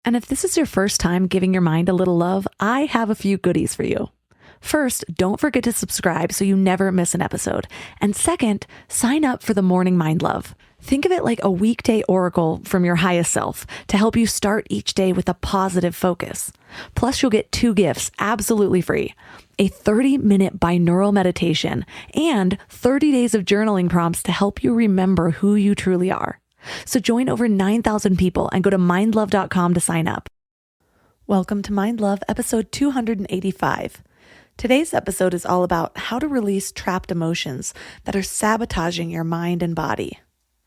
And if this is your first time giving your mind a little love, I have a few goodies for you. First, don't forget to subscribe so you never miss an episode. And second, sign up for the Morning Mind Love. Think of it like a weekday oracle from your highest self to help you start each day with a positive focus. Plus, you'll get 2 gifts absolutely free: a 30-minute binaural meditation and 30 days of journaling prompts to help you remember who you truly are. So join over 9,000 people and go to mindlove.com to sign up. Welcome to Mind Love, episode 285. Today's episode is all about how to release trapped emotions that are sabotaging your mind and body.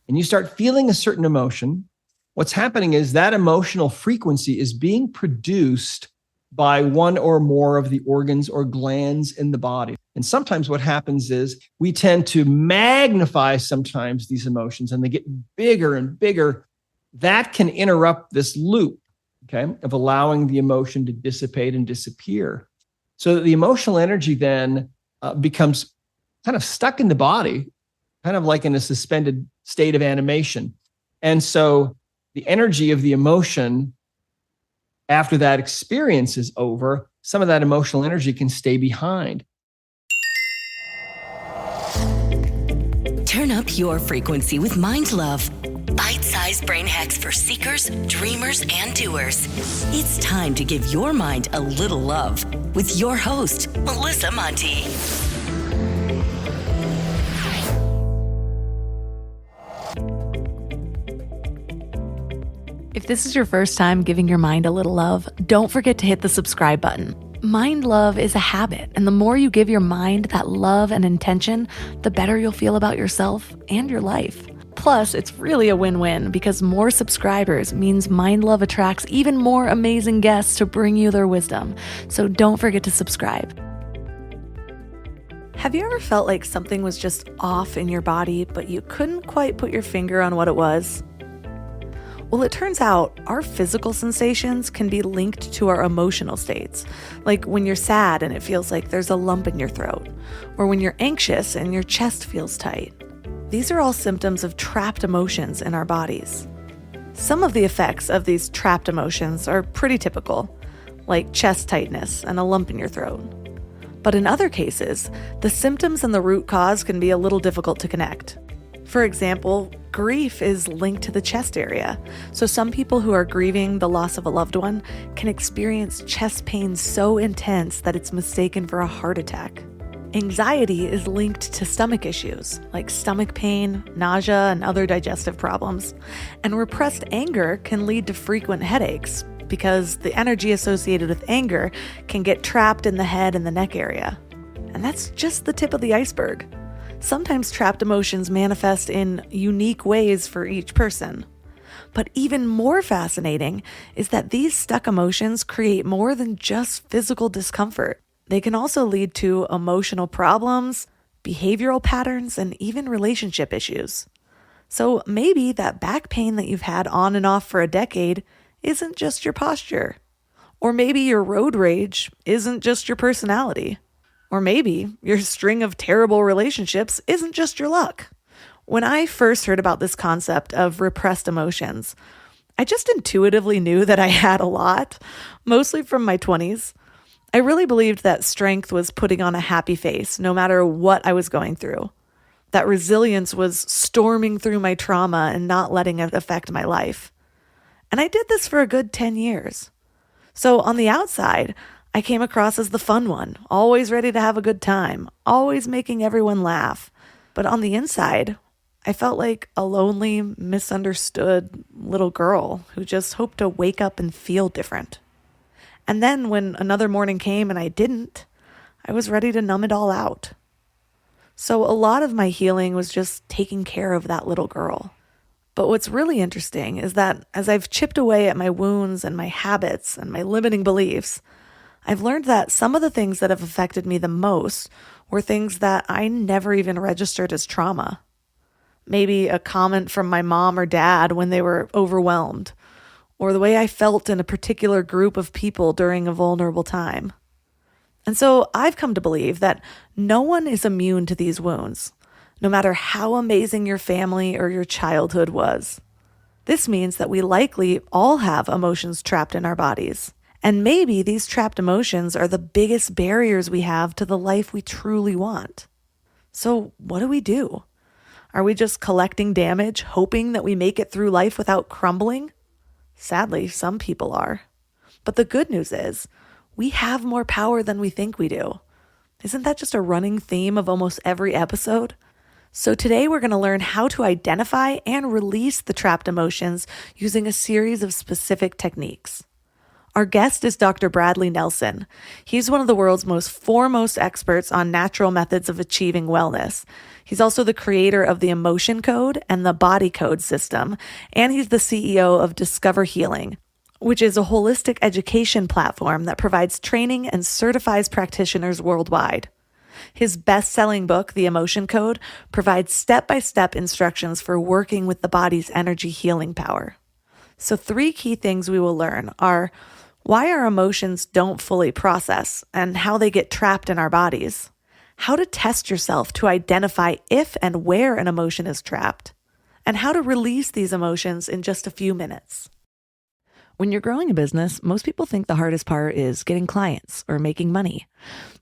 And you start feeling a certain emotion, what's happening is that emotional frequency is being produced by one or more of the organs or glands in the body. And sometimes what happens is we tend to magnify sometimes these emotions and they get bigger and bigger. That can interrupt this loop, okay, of allowing the emotion to dissipate and disappear. So that the emotional energy then becomes kind of stuck in the body, kind of like in a suspended state of animation. And so the energy of the emotion after that experience is over, some of that emotional energy can stay behind. Turn up your frequency with Mind Love. Bite-sized brain hacks for seekers, dreamers, and doers. It's time to give your mind a little love with your host, Melissa Monti. If this is your first time giving your mind a little love, don't forget to hit the subscribe button. Mind love is a habit, and the more you give your mind that love and intention, the better you'll feel about yourself and your life. Plus, it's really a win-win because more subscribers means Mind Love attracts even more amazing guests to bring you their wisdom. So don't forget to subscribe. Have you ever felt like something was just off in your body, but you couldn't quite put your finger on what it was? Well, it turns out our physical sensations can be linked to our emotional states, like when you're sad and it feels like there's a lump in your throat, or when you're anxious and your chest feels tight. These are all symptoms of trapped emotions in our bodies. Some of the effects of these trapped emotions are pretty typical, like chest tightness and a lump in your throat. But in other cases, the symptoms and the root cause can be a little difficult to connect. For example, grief is linked to the chest area. So some people who are grieving the loss of a loved one can experience chest pain so intense that it's mistaken for a heart attack. Anxiety is linked to stomach issues like stomach pain, nausea, and other digestive problems. And repressed anger can lead to frequent headaches because the energy associated with anger can get trapped in the head and the neck area. And that's just the tip of the iceberg. Sometimes trapped emotions manifest in unique ways for each person. But even more fascinating is that these stuck emotions create more than just physical discomfort. They can also lead to emotional problems, behavioral patterns, and even relationship issues. So maybe that back pain that you've had on and off for a decade isn't just your posture. Or maybe your road rage isn't just your personality. Or maybe your string of terrible relationships isn't just your luck. When I first heard about this concept of repressed emotions, I just intuitively knew that I had a lot, mostly from my 20s. I really believed that strength was putting on a happy face no matter what I was going through. That resilience was storming through my trauma and not letting it affect my life. And I did this for a good 10 years. So on the outside, I came across as the fun one, always ready to have a good time, always making everyone laugh. But on the inside, I felt like a lonely, misunderstood little girl who just hoped to wake up and feel different. And then when another morning came and I didn't, I was ready to numb it all out. So a lot of my healing was just taking care of that little girl. But what's really interesting is that as I've chipped away at my wounds and my habits and my limiting beliefs, I've learned that some of the things that have affected me the most were things that I never even registered as trauma. Maybe a comment from my mom or dad when they were overwhelmed, or the way I felt in a particular group of people during a vulnerable time. And so I've come to believe that no one is immune to these wounds, no matter how amazing your family or your childhood was. This means that we likely all have emotions trapped in our bodies. And maybe these trapped emotions are the biggest barriers we have to the life we truly want. So what do? Are we just collecting damage, hoping that we make it through life without crumbling? Sadly, some people are. But the good news is, we have more power than we think we do. Isn't that just a running theme of almost every episode? So today we're going to learn how to identify and release the trapped emotions using a series of specific techniques. Our guest is Dr. Bradley Nelson. He's one of the world's most foremost experts on natural methods of achieving wellness. He's also the creator of the Emotion Code and the Body Code system, and he's the CEO of Discover Healing, which is a holistic education platform that provides training and certifies practitioners worldwide. His best-selling book, The Emotion Code, provides step-by-step instructions for working with the body's energy healing power. So 3 key things we will learn are why our emotions don't fully process and how they get trapped in our bodies, how to test yourself to identify if and where an emotion is trapped, and how to release these emotions in just a few minutes. When you're growing a business, most people think the hardest part is getting clients or making money.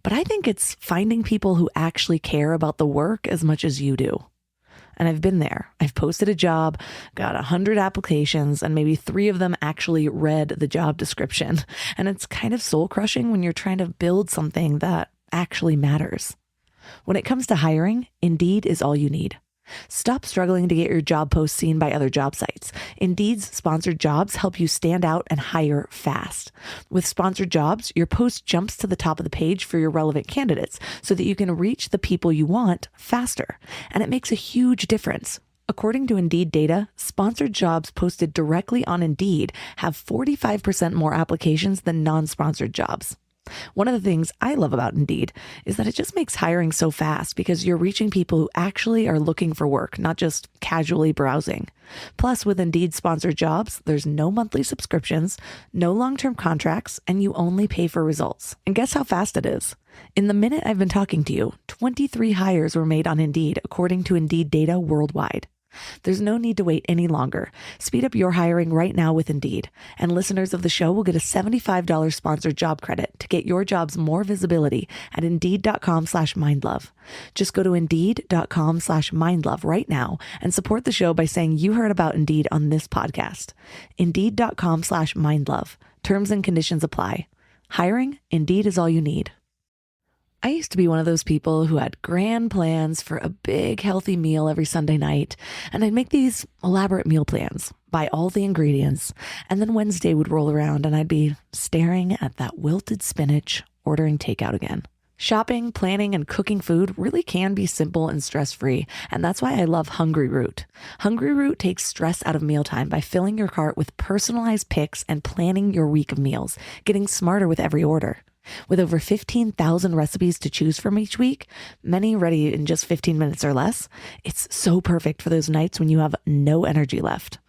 But I think it's finding people who actually care about the work as much as you do. And I've been there. I've posted a job, got 100 applications, and maybe 3 of them actually read the job description. And it's kind of soul crushing when you're trying to build something that actually matters. When it comes to hiring, Indeed is all you need. Stop struggling to get your job posts seen by other job sites. Indeed's sponsored jobs help you stand out and hire fast. With sponsored jobs, your post jumps to the top of the page for your relevant candidates so that you can reach the people you want faster. And it makes a huge difference. According to Indeed data, sponsored jobs posted directly on Indeed have 45% more applications than non-sponsored jobs. One of the things I love about Indeed is that it just makes hiring so fast because you're reaching people who actually are looking for work, not just casually browsing. Plus, with Indeed sponsored jobs, there's no monthly subscriptions, no long-term contracts, and you only pay for results. And guess how fast it is? In the minute I've been talking to you, 23 hires were made on Indeed, according to Indeed data worldwide. There's no need to wait any longer. Speed up your hiring right now with Indeed. And listeners of the show will get a $75 sponsored job credit to get your jobs more visibility at Indeed.com/mindlove. Just go to Indeed.com/mindlove right now and support the show by saying you heard about Indeed on this podcast. Indeed.com/mindlove. Terms and conditions apply. Hiring, Indeed is all you need. I used to be one of those people who had grand plans for a big healthy meal every Sunday night, and I'd make these elaborate meal plans, buy all the ingredients, and then Wednesday would roll around and I'd be staring at that wilted spinach, ordering takeout again. Shopping, planning, and cooking food really can be simple and stress-free, and that's why I love Hungry Root. Hungry Root takes stress out of mealtime by filling your cart with personalized picks and planning your week of meals, getting smarter with every order. With over 15,000 recipes to choose from each week, many ready in just 15 minutes or less, it's so perfect for those nights when you have no energy left.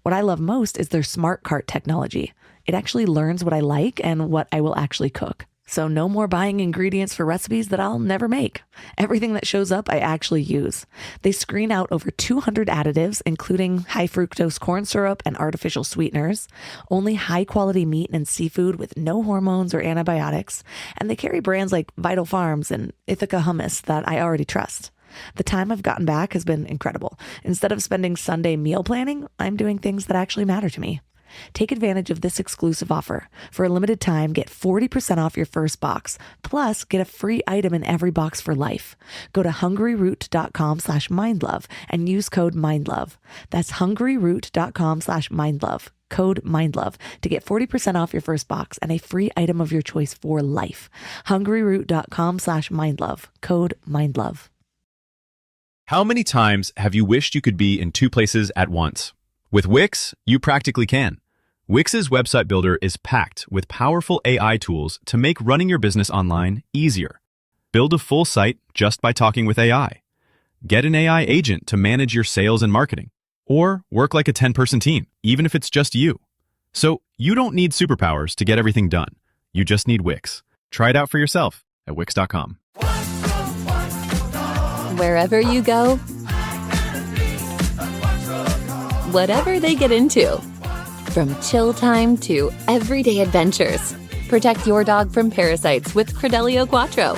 What I love most is their Smart Cart technology. It actually learns what I like and what I will actually cook. So no more buying ingredients for recipes that I'll never make. Everything that shows up, I actually use. They screen out over 200 additives, including high fructose corn syrup and artificial sweeteners, only high quality meat and seafood with no hormones or antibiotics, and they carry brands like Vital Farms and Ithaca hummus that I already trust. The time I've gotten back has been incredible. Instead of spending Sunday meal planning, I'm doing things that actually matter to me. Take advantage of this exclusive offer. For a limited time, get 40% off your first box, plus get a free item in every box for life. Go to hungryroot.com/mindlove and use code mindlove. That's hungryroot.com/mindlove, code mindlove, to get 40% off your first box and a free item of your choice for life. hungryroot.com/mindlove, code mindlove. How many times have you wished you could be in 2 places at once? With Wix, you practically can. Wix's website builder is packed with powerful AI tools to make running your business online easier. Build a full site just by talking with AI. Get an AI agent to manage your sales and marketing. Or work like a 10-person team, even if it's just you. So you don't need superpowers to get everything done. You just need Wix. Try it out for yourself at Wix.com. Wherever you go, whatever they get into. From chill time to everyday adventures, protect your dog from parasites with Credelio Quattro.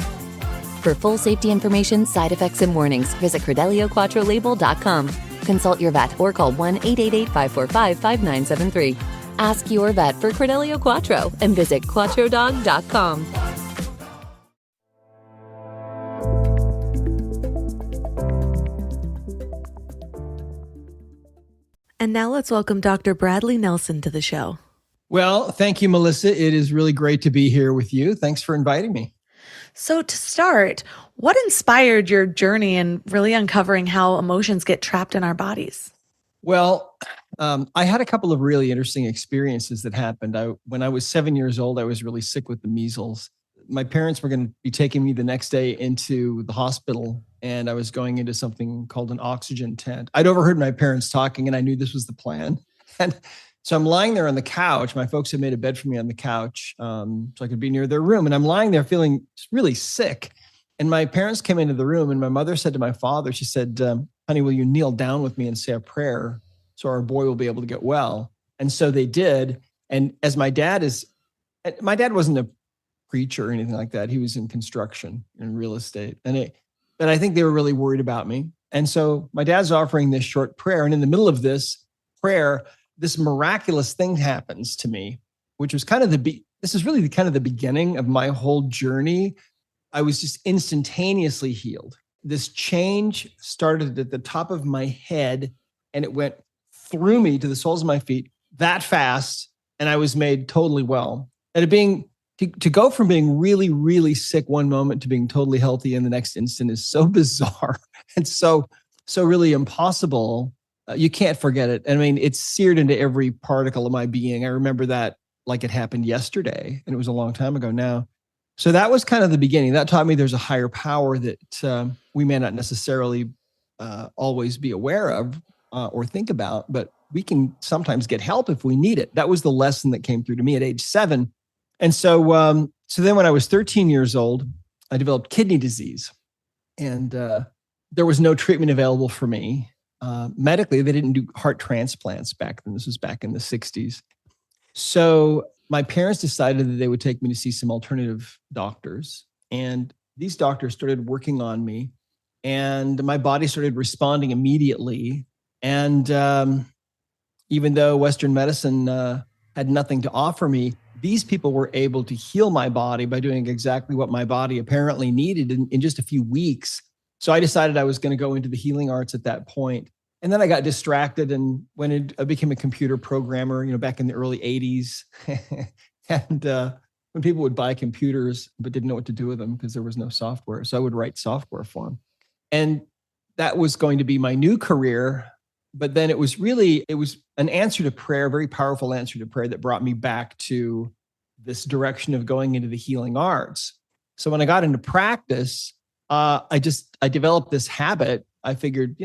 For full safety information, side effects, and warnings, visit CredeliaQuattroLabel.com. Consult your vet or call 1-888-545-5973. Ask your vet for Credelio Quattro and visit QuattroDog.com. And now let's welcome Dr. Bradley Nelson to the show. Well, thank you, Melissa. It is really great to be here with you. Thanks for inviting me. So to start, what inspired your journey in really uncovering how emotions get trapped in our bodies? Well, I had a couple of really interesting experiences that happened. When I was 7 years old, I was really sick with the measles. My parents were going to be taking me the next day into the hospital, and I was going into something called an oxygen tent. I'd overheard my parents talking, and I knew this was the plan. And so I'm lying there on the couch. My folks had made a bed for me on the couch so I could be near their room. And I'm lying there feeling really sick. And my parents came into the room, and my mother said to my father, she said, honey, will you kneel down with me and say a prayer so our boy will be able to get well? And so they did. And as my dad wasn't a preacher or anything like that. He was in construction and real estate. But I think they were really worried about me. And so my dad's offering this short prayer. And in the middle of this prayer, this miraculous thing happens to me, which was kind of this is really kind of the beginning of my whole journey. I was just instantaneously healed. This change started at the top of my head, and it went through me to the soles of my feet that fast, and I was made totally well. And to go from being really, really sick one moment to being totally healthy in the next instant is so bizarre and so really impossible. You can't forget it. I mean, it's seared into every particle of my being. I remember that like it happened yesterday, and it was a long time ago now. So that was kind of the beginning. That taught me there's a higher power that we may not necessarily always be aware of or think about, but we can sometimes get help if we need it. That was the lesson that came through to me at age 7. And so then when I was 13 years old, I developed kidney disease, and there was no treatment available for me. Medically, they didn't do heart transplants back then. This was back in the 60s. So my parents decided that they would take me to see some alternative doctors. And these doctors started working on me, and my body started responding immediately. And even though Western medicine had nothing to offer me, these people were able to heal my body by doing exactly what my body apparently needed in just a few weeks. So I decided I was going to go into the healing arts at that point. And then I got distracted and I became a computer programmer, back in the early 80s. And when people would buy computers but didn't know what to do with them because there was no software. So I would write software for them. And that was going to be my new career. But then it was an answer to prayer, a very powerful answer to prayer that brought me back to this direction of going into the healing arts. So when I got into practice, I developed this habit. I figured,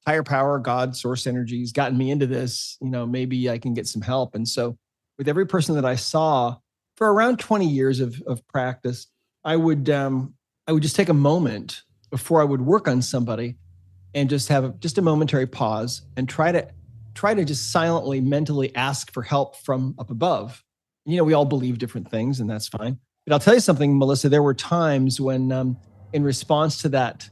higher power, God, source energy has gotten me into this, maybe I can get some help. And so with every person that I saw for around 20 years of practice, I would just take a moment before I would work on somebody and just have just a momentary pause and try to just silently, mentally ask for help from up above. We all believe different things, and that's fine. But I'll tell you something, Melissa, there were times when in response to that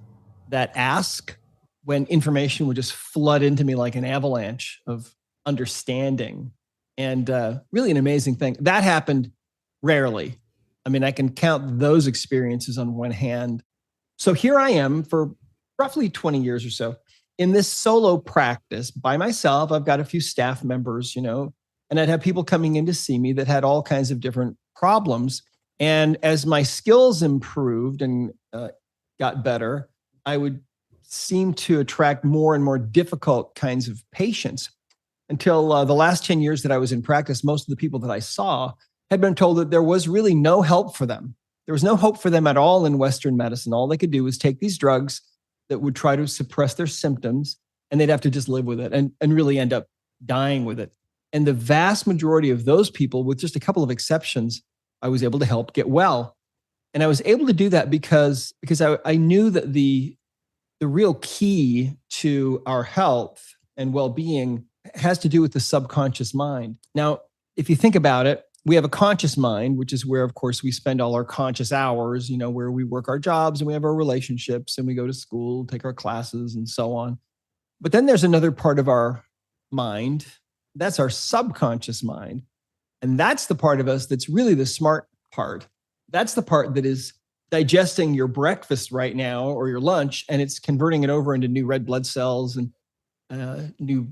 ask, when information would just flood into me like an avalanche of understanding, and really an amazing thing. That happened rarely. I mean, I can count those experiences on one hand. So here I am for roughly 20 years or so in this solo practice by myself. I've got a few staff members, and I'd have people coming in to see me that had all kinds of different problems. And as my skills improved and got better, I would seem to attract more and more difficult kinds of patients until the last 10 years that I was in practice. Most of the people that I saw had been told that there was really no help for them. There was no hope for them at all in Western medicine. All they could do was take these drugs that would try to suppress their symptoms, and they'd have to just live with it and really end up dying with it. And the vast majority of those people, with just a couple of exceptions, I was able to help get well. And I was able to do that because I knew that the real key to our health and well-being has to do with the subconscious mind. Now, if you think about it, we have a conscious mind, which is where, of course, we spend all our conscious hours, where we work our jobs and we have our relationships and we go to school, take our classes and so on. But then there's another part of our mind. That's our subconscious mind. And that's the part of us that's really the smart part. That's the part that is digesting your breakfast right now or your lunch, and it's converting it over into new red blood cells and new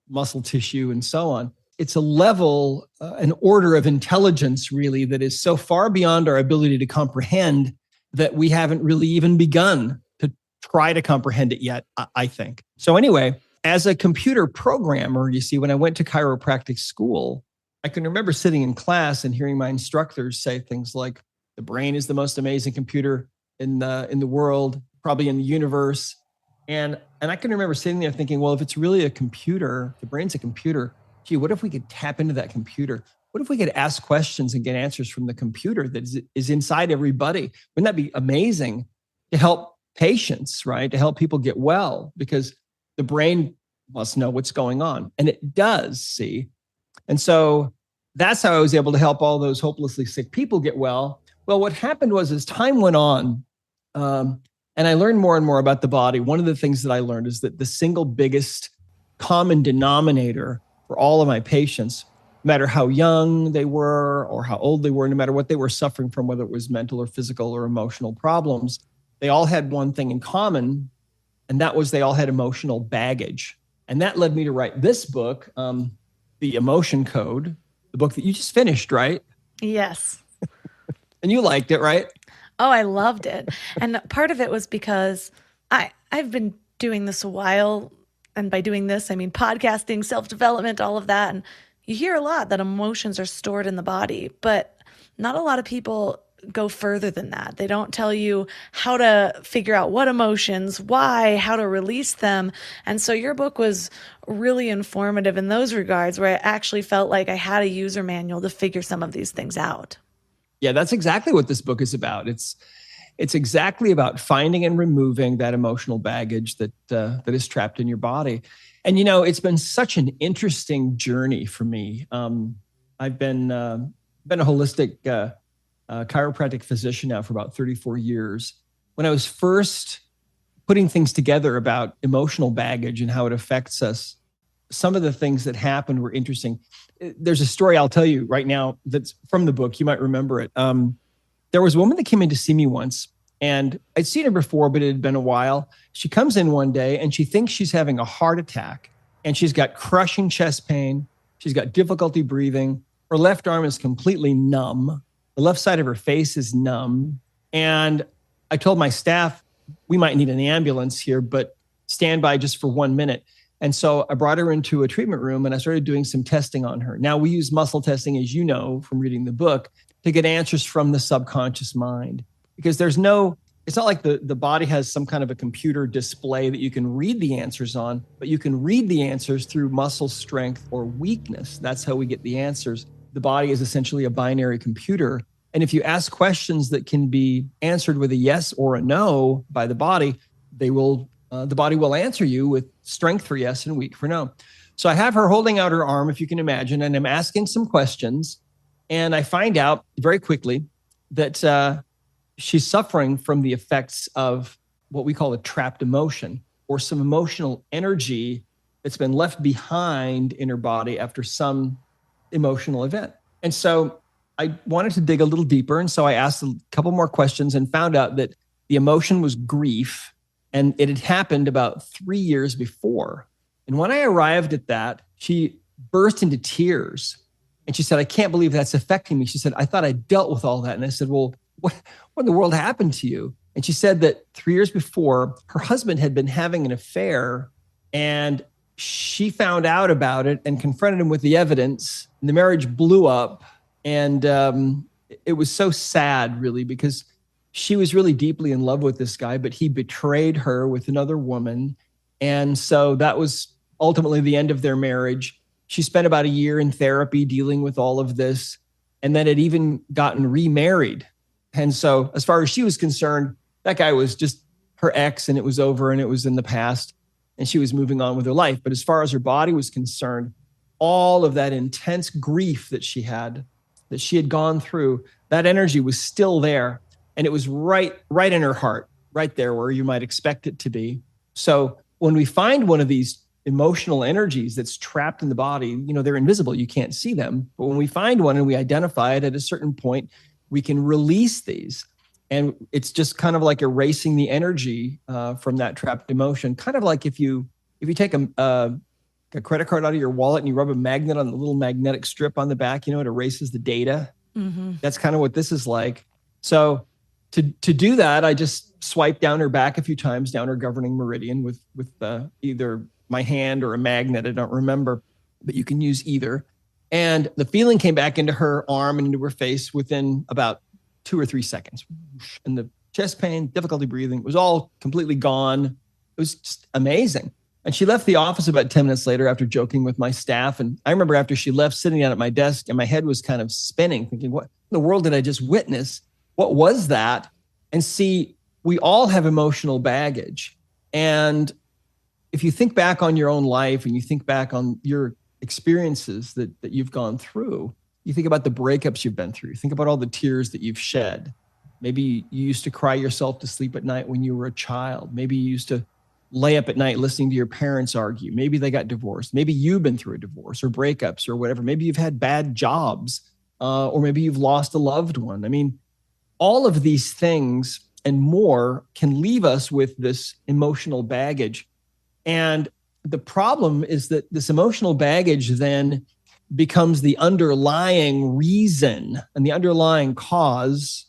muscle tissue and so on. It's a level, an order of intelligence really that is so far beyond our ability to comprehend that we haven't really even begun to try to comprehend it yet, I think. So anyway, as a computer programmer, you see, when I went to chiropractic school, I can remember sitting in class and hearing my instructors say things like, the brain is the most amazing computer in the world, probably in the universe. And I can remember sitting there thinking, well, if it's really a computer, the brain's a computer, gee, what if we could tap into that computer? What if we could ask questions and get answers from the computer that is inside everybody? Wouldn't that be amazing to help patients, right? To help people get well, because the brain must know what's going on. And it does, see? And so that's how I was able to help all those hopelessly sick people get well. Well, what happened was as time went on, and I learned more and more about the body, one of the things that I learned is that the single biggest common denominator for all of my patients, no matter how young they were or how old they were, no matter what they were suffering from, whether it was mental or physical or emotional problems, they all had one thing in common, and that was they all had emotional baggage. And that led me to write this book, The Emotion Code, the book that you just finished, right? Yes. And you liked it, right? Oh, I loved it. And part of it was because I've been doing this a while. And by doing this, I mean podcasting, self-development, all of that. And you hear a lot that emotions are stored in the body, but not a lot of people go further than that. They don't tell you how to figure out what emotions, why, how to release them. And so your book was really informative in those regards, where I actually felt like I had a user manual to figure some of these things out. Yeah, that's exactly what this book is about. It's exactly about finding and removing that emotional baggage that is trapped in your body. And it's been such an interesting journey for me. I've been a holistic chiropractic physician now for about 34 years. When I was first putting things together about emotional baggage and how it affects us, some of the things that happened were interesting. There's a story I'll tell you right now that's from the book. You might remember it. There was a woman that came in to see me once, and I'd seen her before, but it had been a while. She comes in one day and she thinks she's having a heart attack, and she's got crushing chest pain. She's got difficulty breathing. Her left arm is completely numb. The left side of her face is numb. And I told my staff, we might need an ambulance here, but stand by just for 1 minute. And so I brought her into a treatment room and I started doing some testing on her. Now, we use muscle testing, as you know, from reading the book, to get answers from the subconscious mind. Because it's not like the body has some kind of a computer display that you can read the answers on, but you can read the answers through muscle strength or weakness. That's how we get the answers. The body is essentially a binary computer. And if you ask questions that can be answered with a yes or a no by the body, the body will answer you with strength for yes and weak for no. So I have her holding out her arm, if you can imagine, and I'm asking some questions. And I find out very quickly that she's suffering from the effects of what we call a trapped emotion, or some emotional energy that's been left behind in her body after some emotional event. And so I wanted to dig a little deeper. And so I asked a couple more questions and found out that the emotion was grief. And it had happened about 3 years before. And when I arrived at that, she burst into tears. And she said, I can't believe that's affecting me. She said, I thought I dealt with all that. And I said, well, what in the world happened to you? And she said that 3 years before, her husband had been having an affair, and she found out about it and confronted him with the evidence. And the marriage blew up. And it was so sad, really, because she was really deeply in love with this guy, but he betrayed her with another woman. And so that was ultimately the end of their marriage. She spent about a year in therapy dealing with all of this, and then had even gotten remarried. And so as far as she was concerned, that guy was just her ex, and it was over and it was in the past. and she was moving on with her life. But as far as her body was concerned, all of that intense grief that she had gone through, that energy was still there. And it was right in her heart, right there where you might expect it to be. So when we find one of these emotional energies that's trapped in the body, they're invisible, you can't see them. But when we find one and we identify it at a certain point, we can release these. And it's just kind of like erasing the energy from that trapped emotion. Kind of like if you take a credit card out of your wallet and you rub a magnet on the little magnetic strip on the back, it erases the data. Mm-hmm. That's kind of what this is like. So to do that, I just swipe down her back a few times, down her governing meridian with either my hand or a magnet. I don't remember, but you can use either. And the feeling came back into her arm and into her face within about 2 or 3 seconds. And the chest pain, difficulty breathing, was all completely gone. It was just amazing. And she left the office about 10 minutes later after joking with my staff. And I remember after she left, sitting down at my desk, and my head was kind of spinning, thinking, what in the world did I just witness? What was that? And see, we all have emotional baggage. And if you think back on your own life and you think back on your experiences that you've gone through, you think about the breakups you've been through, think about all the tears that you've shed. Maybe you used to cry yourself to sleep at night when you were a child. Maybe you used to lay up at night listening to your parents argue. Maybe they got divorced. Maybe you've been through a divorce or breakups or whatever. Maybe you've had bad jobs, or maybe you've lost a loved one. I mean, all of these things and more can leave us with this emotional baggage. And the problem is that this emotional baggage then becomes the underlying reason and the underlying cause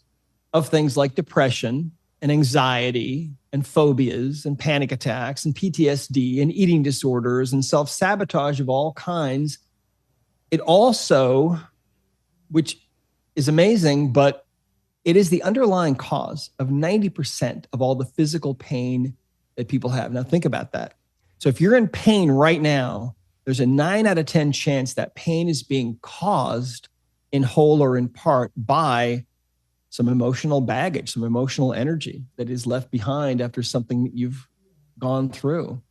of things like depression and anxiety and phobias and panic attacks and PTSD and eating disorders and self-sabotage of all kinds. It also, which is amazing, but it is the underlying cause of 90% of all the physical pain that people have. Now think about that. So if you're in pain right now, there's a 9 out of 10 chance that pain is being caused in whole or in part by some emotional baggage, some emotional energy that is left behind after something that you've gone through.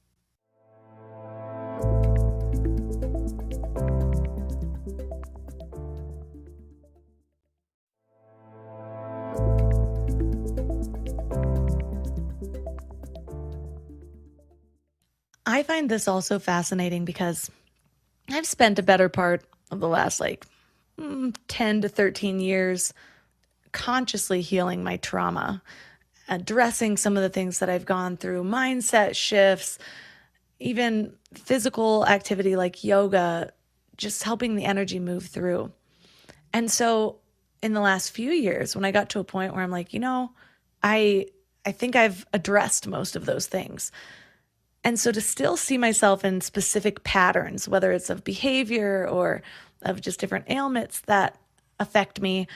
I find this also fascinating because I've spent a better part of the last 10 to 13 years consciously healing my trauma, addressing some of the things that I've gone through, mindset shifts, even physical activity like yoga, just helping the energy move through. And so in the last few years, when I got to a point where I'm like, I think I've addressed most of those things. And so to still see myself in specific patterns, whether it's of behavior or of just different ailments that affect me,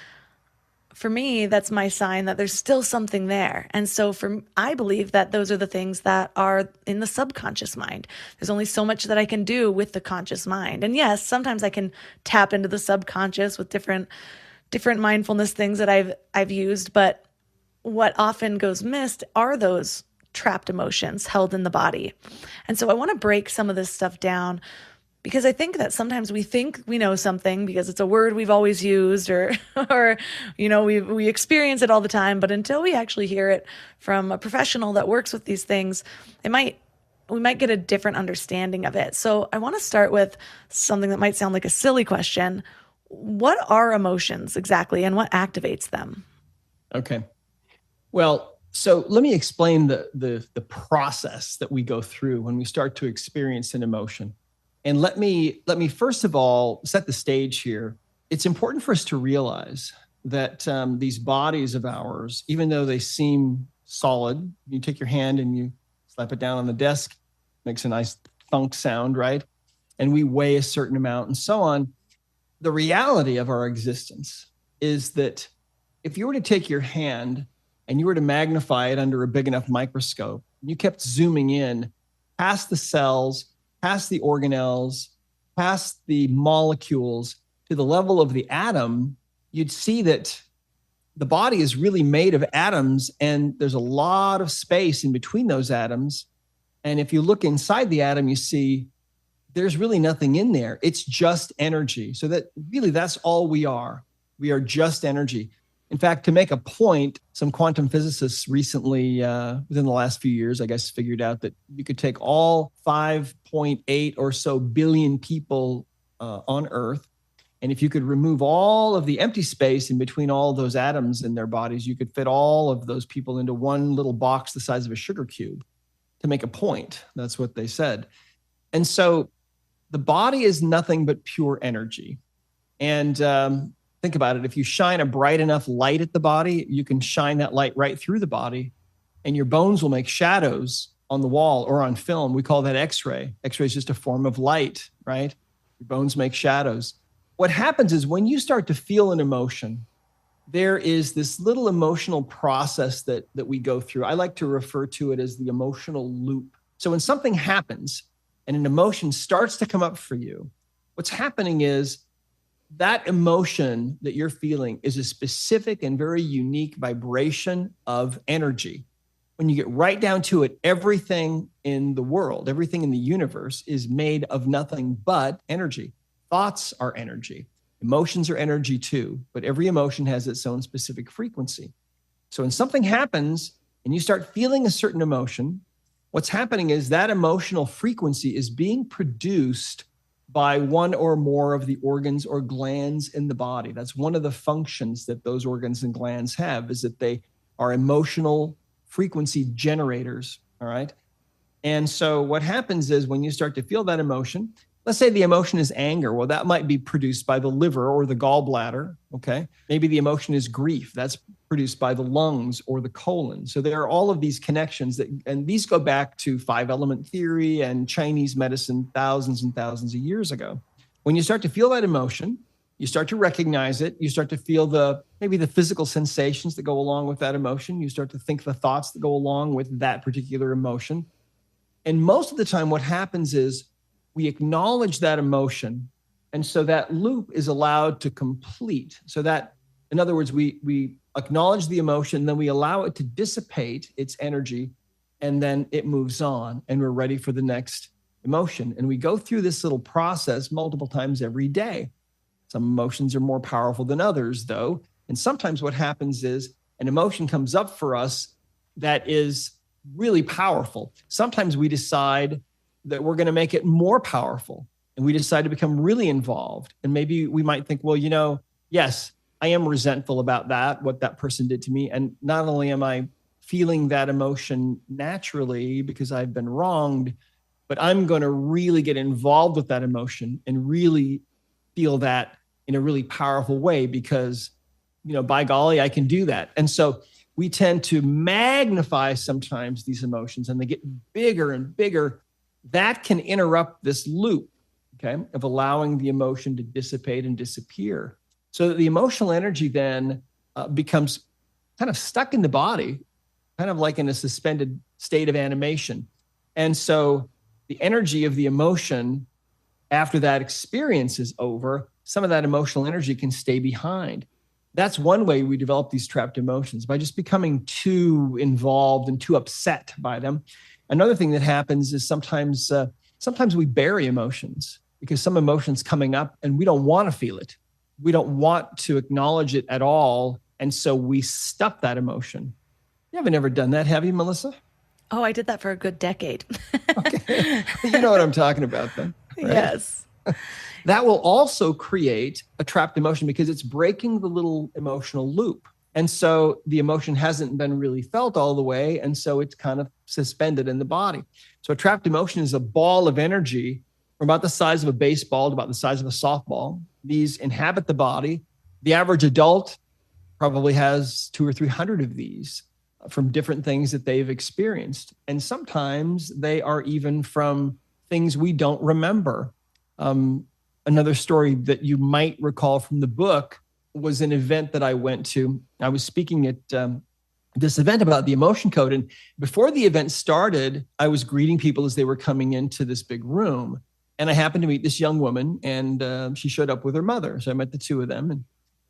for me, that's my sign that there's still something there. And so I believe that those are the things that are in the subconscious mind. There's only so much that I can do with the conscious mind. And yes, sometimes I can tap into the subconscious with different mindfulness things that I've used, but what often goes missed are those trapped emotions held in the body. And so I want to break some of this stuff down, because I think that sometimes we think we know something because it's a word we've always used or we experience it all the time. But until we actually hear it from a professional that works with these things, we might get a different understanding of it. So I want to start with something that might sound like a silly question. What are emotions exactly, and what activates them? Okay. Well, so let me explain the process that we go through when we start to experience an emotion. And let me first of all set the stage here. It's important for us to realize that these bodies of ours, even though they seem solid, you take your hand and you slap it down on the desk, makes a nice thunk sound, right? And we weigh a certain amount and so on. The reality of our existence is that if you were to take your hand and you were to magnify it under a big enough microscope, you kept zooming in past the cells, past the organelles, past the molecules to the level of the atom, you'd see that the body is really made of atoms, and there's a lot of space in between those atoms. And if you look inside the atom, you see there's really nothing in there. It's just energy. So that really, that's all we are. We are just energy. In fact, to make a point, some quantum physicists recently, within the last few years, I guess, figured out that you could take all 5.8 or so billion people on Earth, and if you could remove all of the empty space in between all of those atoms in their bodies, you could fit all of those people into one little box the size of a sugar cube. To make a point, that's what they said. And so the body is nothing but pure energy. And think about it. If you shine a bright enough light at the body, you can shine that light right through the body, and your bones will make shadows on the wall or on film. We call that X-ray. X-ray is just a form of light, right? Your bones make shadows. What happens is when you start to feel an emotion, there is this little emotional process that we go through. I like to refer to it as the emotional loop. So when something happens and an emotion starts to come up for you, what's happening is that emotion that you're feeling is a specific and very unique vibration of energy. When you get right down to it, everything in the world, everything in the universe is made of nothing but energy. Thoughts are energy. Emotions are energy too, but every emotion has its own specific frequency. So when something happens and you start feeling a certain emotion, what's happening is that emotional frequency is being produced by one or more of the organs or glands in the body. That's one of the functions that those organs and glands have, is that they are emotional frequency generators, all right? And so what happens is when you start to feel that emotion, let's say the emotion is anger. Well, that might be produced by the liver or the gallbladder, okay? Maybe the emotion is grief. That's produced by the lungs or the colon. So there are all of these connections and these go back to 5-element theory and Chinese medicine thousands and thousands of years ago. When you start to feel that emotion, you start to recognize it. You start to feel maybe the physical sensations that go along with that emotion. You start to think the thoughts that go along with that particular emotion. And most of the time what happens is we acknowledge that emotion. And so that loop is allowed to complete. So that, in other words, we acknowledge the emotion, then we allow it to dissipate its energy, and then it moves on and we're ready for the next emotion. And we go through this little process multiple times every day. Some emotions are more powerful than others, though. And sometimes what happens is an emotion comes up for us that is really powerful. Sometimes we decide that we're going to make it more powerful, and we decide to become really involved. And maybe we might think, well, yes, I am resentful about that, what that person did to me. And not only am I feeling that emotion naturally because I've been wronged, but I'm going to really get involved with that emotion and really feel that in a really powerful way because, by golly, I can do that. And so we tend to magnify sometimes these emotions, and they get bigger and bigger. That can interrupt this loop, okay, of allowing the emotion to dissipate and disappear. So that the emotional energy then becomes kind of stuck in the body, kind of like in a suspended state of animation. And so the energy of the emotion, after that experience is over, some of that emotional energy can stay behind. That's one way we develop these trapped emotions, by just becoming too involved and too upset by them. Another thing that happens is sometimes we bury emotions because some emotion's coming up and we don't want to feel it. We don't want to acknowledge it at all. And so we stuff that emotion. You haven't ever done that, have you, Melissa? Oh, I did that for a good decade. Okay. You know what I'm talking about then. Right? Yes. That will also create a trapped emotion because it's breaking the little emotional loop. And so the emotion hasn't been really felt all the way. And so it's kind of suspended in the body. So a trapped emotion is a ball of energy from about the size of a baseball to about the size of a softball. These inhabit the body. The average adult probably has 200 or 300 of these from different things that they've experienced. And sometimes they are even from things we don't remember. Another story that you might recall from the book was an event that I went to. I was speaking at this event about the emotion code. And before the event started, I was greeting people as they were coming into this big room. And I happened to meet this young woman, and she showed up with her mother. So I met the two of them and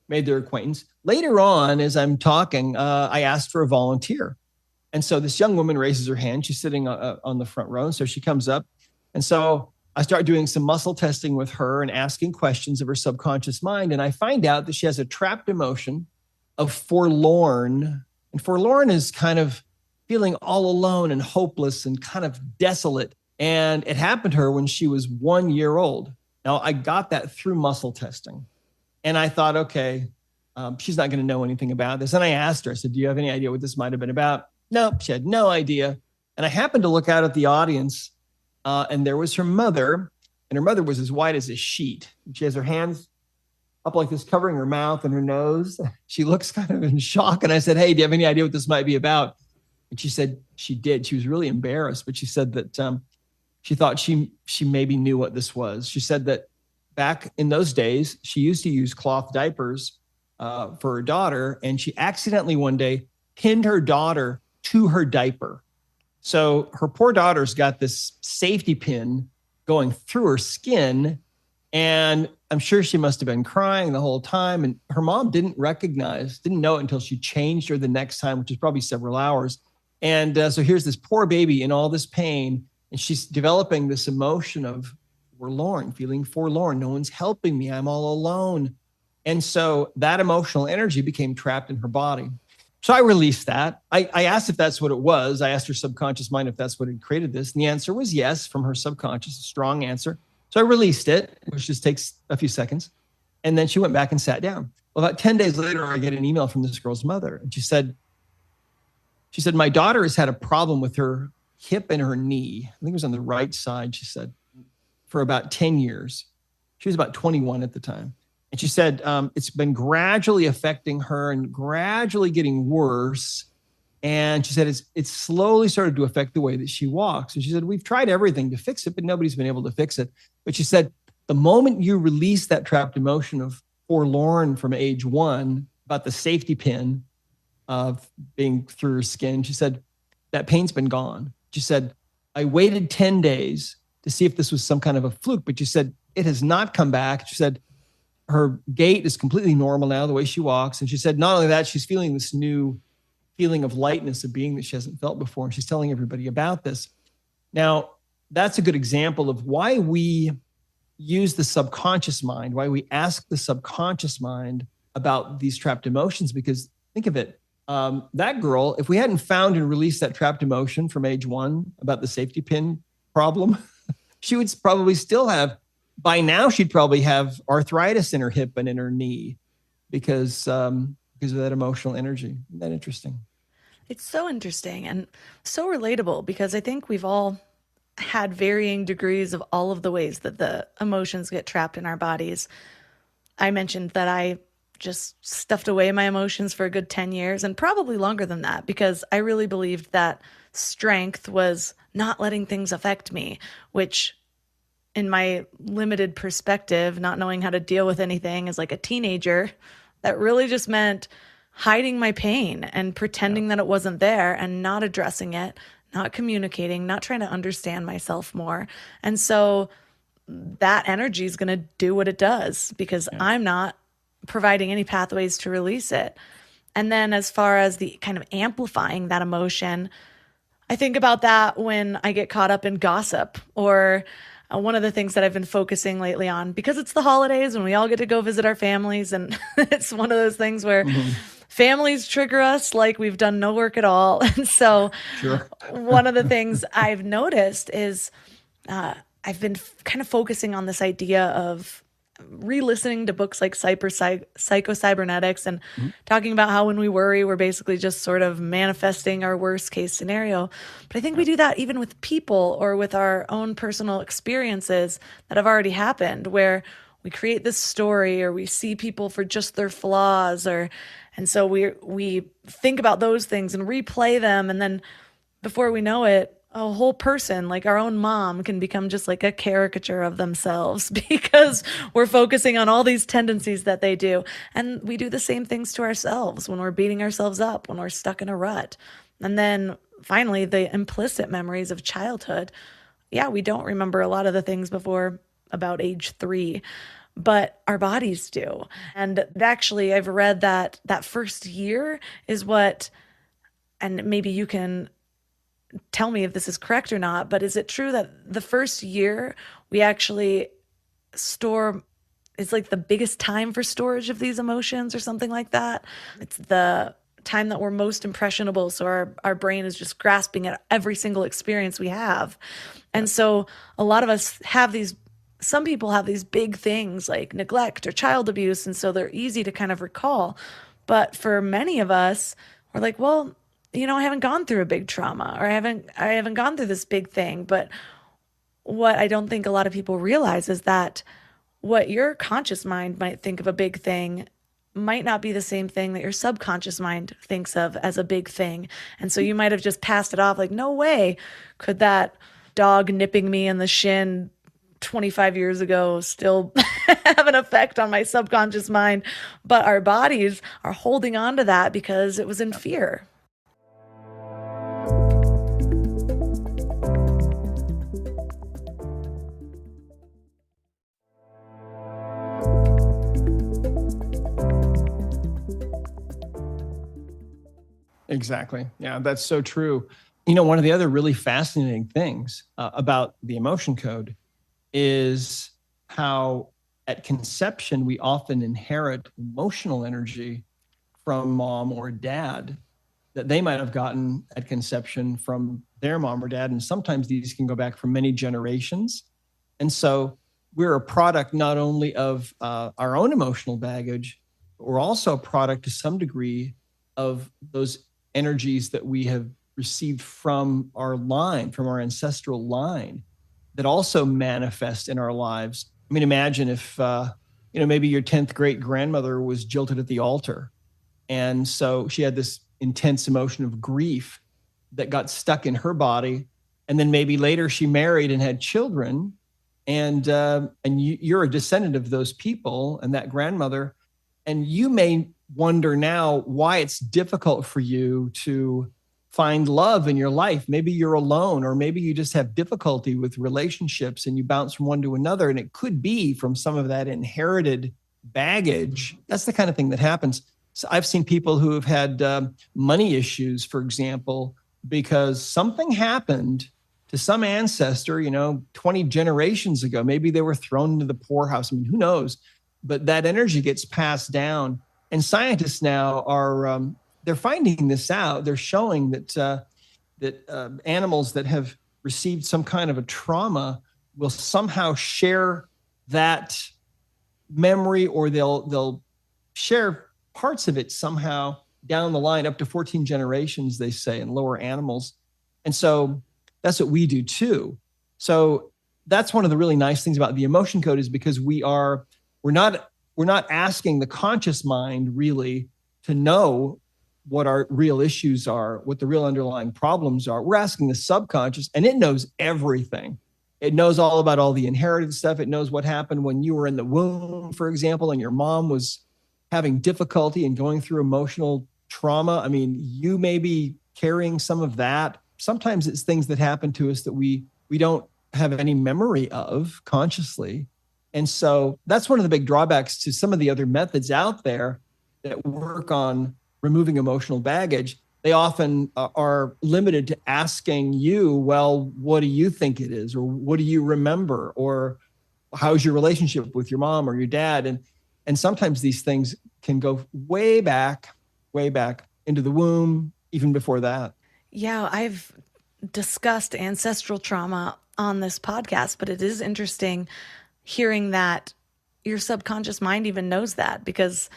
made their acquaintance. Later on, as I'm talking, I asked for a volunteer. And so this young woman raises her hand. She's sitting on the front row. And so she comes up. And so I start doing some muscle testing with her and asking questions of her subconscious mind. And I find out that she has a trapped emotion of forlorn. And forlorn is kind of feeling all alone and hopeless and kind of desolate. And it happened to her when she was 1 year old. Now, I got that through muscle testing. And I thought, okay, she's not going to know anything about this. And I asked her, I said, do you have any idea what this might have been about? No, she had no idea. And I happened to look out at the audience, and there was her mother. And her mother was as white as a sheet. She has her hands up like this, covering her mouth and her nose. She looks kind of in shock. And I said, hey, do you have any idea what this might be about? And she said she did. She was really embarrassed, but she said that she thought she maybe knew what this was. She said that back in those days, she used to use cloth diapers for her daughter, and she accidentally one day pinned her daughter to her diaper. So her poor daughter's got this safety pin going through her skin, and I'm sure she must have been crying the whole time. And her mom didn't know it until she changed her the next time, which was probably several hours. And so here's this poor baby in all this pain, and she's developing this emotion of forlorn, feeling forlorn. No one's helping me. I'm all alone. And so that emotional energy became trapped in her body. So I released that. I asked if that's what it was. I asked her subconscious mind if that's what had created this. And the answer was yes, from her subconscious, a strong answer. So I released it, which just takes a few seconds. And then she went back and sat down. Well, about 10 days later, I get an email from this girl's mother. And she said, my daughter has had a problem with her hip and her knee. I think it was on the right side, she said, for about 10 years. She was about 21 at the time. And she said, it's been gradually affecting her and gradually getting worse. And she said, it's slowly started to affect the way that she walks. And she said, we've tried everything to fix it, but nobody's been able to fix it. But she said, the moment you release that trapped emotion of forlorn from age 1 about the safety pin of being through her skin, she said, that pain's been gone. She said, I waited 10 days to see if this was some kind of a fluke, but she said, it has not come back. She said, her gait is completely normal now, the way she walks. And she said, not only that, she's feeling this new feeling of lightness of being that she hasn't felt before. And she's telling everybody about this. Now, that's a good example of why we use the subconscious mind, why we ask the subconscious mind about these trapped emotions, because think of it. That girl, if we hadn't found and released that trapped emotion from age 1 about the safety pin problem, she would probably still have, by now, she'd probably have arthritis in her hip and in her knee because of that emotional energy. Isn't that interesting? It's so interesting and so relatable because I think we've all had varying degrees of all of the ways that the emotions get trapped in our bodies. I mentioned that I just stuffed away my emotions for a good 10 years and probably longer than that because I really believed that strength was not letting things affect me, which in my limited perspective, not knowing how to deal with anything as like a teenager, that really just meant hiding my pain and pretending that it wasn't there and not addressing it, not communicating, not trying to understand myself more. And so that energy is going to do what it does because I'm not providing any pathways to release it. And then as far as the kind of amplifying that emotion, I think about that when I get caught up in gossip or one of the things that I've been focusing lately on, because it's the holidays and we all get to go visit our families. And it's one of those things where families trigger us like we've done no work at all. And so one of the things I've noticed is I've been kind of focusing on this idea of re-listening to books like Psycho-Cybernetics and talking about how when we worry, we're basically just sort of manifesting our worst case scenario. But I think we do that even with people or with our own personal experiences that have already happened, where we create this story or we see people for just their flaws, and so we think about those things and replay them. And then before we know it, a whole person, like our own mom, can become just like a caricature of themselves because we're focusing on all these tendencies that they do. And we do the same things to ourselves when we're beating ourselves up, when we're stuck in a rut. And then finally, the implicit memories of childhood. Yeah, we don't remember a lot of the things before about age 3, but our bodies do. And actually, I've read that that first year is what and maybe you can tell me if this is correct or not, but is it true that the first year we actually store, it's like the biggest time for storage of these emotions or something like that? It's the time that we're most impressionable. So our brain is just grasping at every single experience we have. And so a lot of us have some people have these big things like neglect or child abuse. And so they're easy to kind of recall. But for many of us, we're like, well, I haven't gone through a big trauma, or I haven't gone through this big thing. But what I don't think a lot of people realize is that what your conscious mind might think of a big thing might not be the same thing that your subconscious mind thinks of as a big thing. And so you might have just passed it off like, no way could that dog nipping me in the shin 25 years ago still have an effect on my subconscious mind. But our bodies are holding on to that because it was in fear. Exactly. Yeah, that's so true. One of the other really fascinating things about the emotion code is how at conception we often inherit emotional energy from mom or dad that they might have gotten at conception from their mom or dad. And sometimes these can go back for many generations. And so we're a product not only of our own emotional baggage, but we're also a product to some degree of those energies that we have received from our line, from our ancestral line, that also manifest in our lives. I mean, imagine if, maybe your 10th great grandmother was jilted at the altar. And so she had this intense emotion of grief that got stuck in her body. And then maybe later she married and had children. And you're a descendant of those people and that grandmother. And you may wonder now why it's difficult for you to find love in your life. Maybe you're alone, or maybe you just have difficulty with relationships and you bounce from one to another. And it could be from some of that inherited baggage. That's the kind of thing that happens. So I've seen people who have had money issues, for example, because something happened to some ancestor, 20 generations ago. Maybe they were thrown into the poorhouse. I mean, who knows? But that energy gets passed down. And scientists now are they're finding this out. They're showing that animals that have received some kind of a trauma will somehow share that memory, or they'll share parts of it somehow down the line, up to 14 generations, they say, in lower animals. And so that's what we do too. So that's one of the really nice things about the emotion code, is because we're not asking the conscious mind really to know what our real issues are, what the real underlying problems are. We're asking the subconscious, and it knows everything. It knows all about all the inherited stuff. It knows what happened when you were in the womb, for example, and your mom was having difficulty and going through emotional trauma. I mean, you may be carrying some of that. Sometimes it's things that happen to us that we don't have any memory of consciously. And so that's one of the big drawbacks to some of the other methods out there that work on removing emotional baggage. They often are limited to asking you, well, what do you think it is? Or what do you remember? Or how's your relationship with your mom or your dad? And sometimes these things can go way back into the womb, even before that. Yeah, I've discussed ancestral trauma on this podcast, but it is interesting hearing that your subconscious mind even knows that, because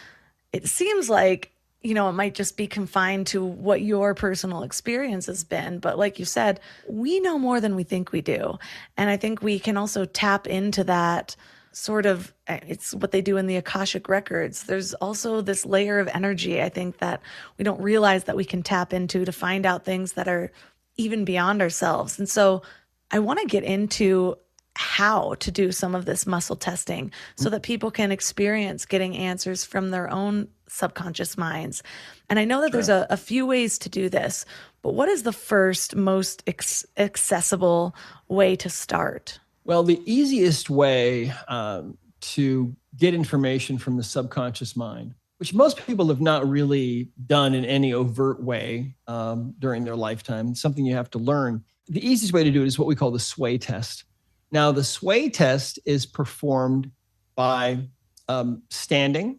it seems like, it might just be confined to what your personal experience has been. But like you said, we know more than we think we do. And I think we can also tap into that sort of, it's what they do in the Akashic records. There's also this layer of energy, I think, that we don't realize that we can tap into to find out things that are even beyond ourselves. And so I want to get into how to do some of this muscle testing so that people can experience getting answers from their own subconscious minds. And I know that there's a few ways to do this, but what is the first, most accessible way to start? Well, the easiest way to get information from the subconscious mind, which most people have not really done in any overt way during their lifetime. It's something you have to learn. The easiest way to do it is what we call the sway test. Now, the sway test is performed by standing.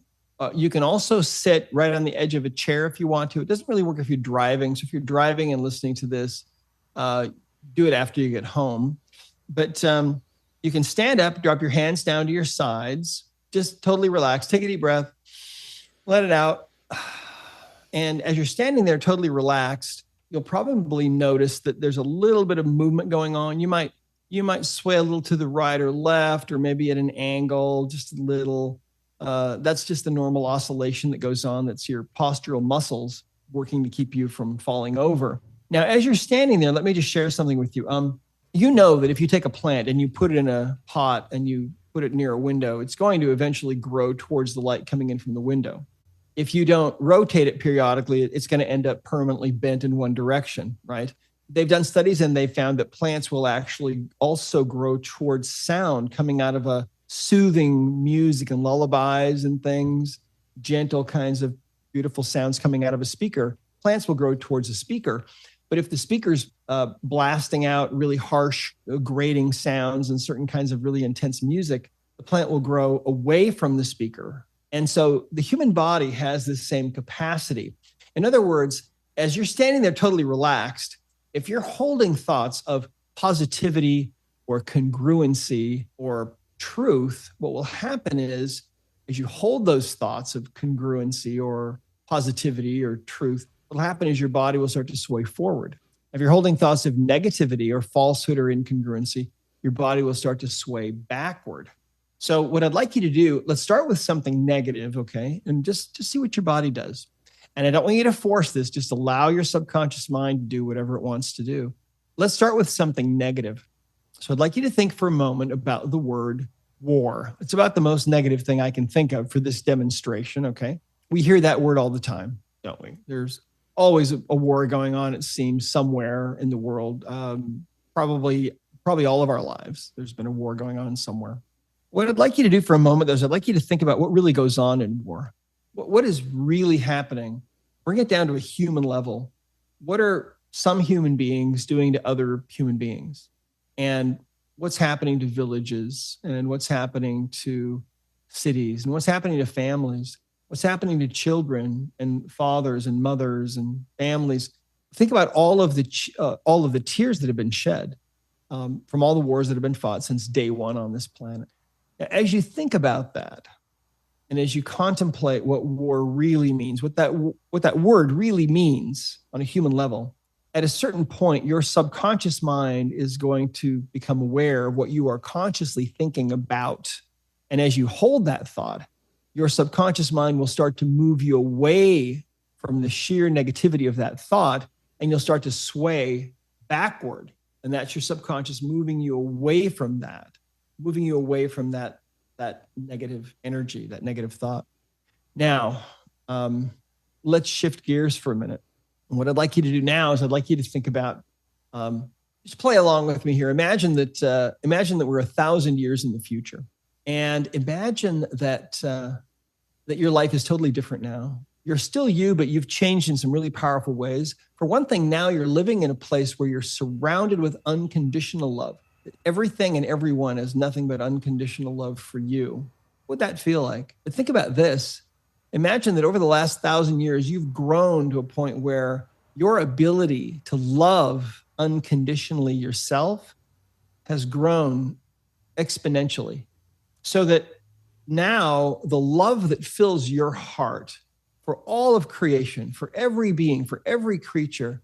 You can also sit right on the edge of a chair if you want to. It doesn't really work if you're driving. So if you're driving and listening to this, do it after you get home. But you can stand up, drop your hands down to your sides, just totally relax. Take a deep breath, let it out. And as you're standing there totally relaxed, you'll probably notice that there's a little bit of movement going on. You might sway a little to the right or left, or maybe at an angle, just a little. That's just the normal oscillation that goes on. That's your postural muscles working to keep you from falling over. Now, as you're standing there, let me just share something with you. You know that if you take a plant and you put it in a pot and you put it near a window, it's going to eventually grow towards the light coming in from the window. If you don't rotate it periodically, it's going to end up permanently bent in one direction, right? They've done studies and they found that plants will actually also grow towards sound coming out of a soothing music and lullabies and things, gentle kinds of beautiful sounds coming out of a speaker. Plants will grow towards a speaker. But if the speaker's blasting out really harsh, grating sounds and certain kinds of really intense music, the plant will grow away from the speaker. And so the human body has this same capacity. In other words, as you're standing there totally relaxed, if you're holding thoughts of positivity or congruency or truth, what will happen is, as you hold those thoughts of congruency or positivity or truth, what will happen is your body will start to sway forward. If you're holding thoughts of negativity or falsehood or incongruency, your body will start to sway backward. So what I'd like you to do, let's start with something negative, okay? And just see what your body does. And I don't want you to force this, just allow your subconscious mind to do whatever it wants to do. Let's start with something negative. So I'd like you to think for a moment about the word war. It's about the most negative thing I can think of for this demonstration, okay? We hear that word all the time, don't we? There's always a war going on, it seems, somewhere in the world. Probably all of our lives, there's been a war going on somewhere. What I'd like you to do for a moment, though, is I'd like you to think about what really goes on in war. What is really happening? Bring it down to a human level. What are some human beings doing to other human beings? And what's happening to villages, and what's happening to cities, and what's happening to families, what's happening to children and fathers and mothers and families. Think about all of the tears that have been shed from all the wars that have been fought since day one on this planet. As you think about that, and as you contemplate what war really means, what that word really means on a human level, at a certain point, your subconscious mind is going to become aware of what you are consciously thinking about. And as you hold that thought, your subconscious mind will start to move you away from the sheer negativity of that thought, and you'll start to sway backward. And that's your subconscious moving you away from that negative energy, that negative thought. Now, let's shift gears for a minute. And what I'd like you to do now is I'd like you to think about, just play along with me here. Imagine that we're 1,000 years in the future, and imagine that your life is totally different now. You're still you, but you've changed in some really powerful ways. For one thing, now you're living in a place where you're surrounded with unconditional love. Everything and everyone has nothing but unconditional love for you. What would that feel like? But think about this. Imagine that over the last 1,000 years, you've grown to a point where your ability to love unconditionally yourself has grown exponentially, so that now the love that fills your heart for all of creation, for every being, for every creature,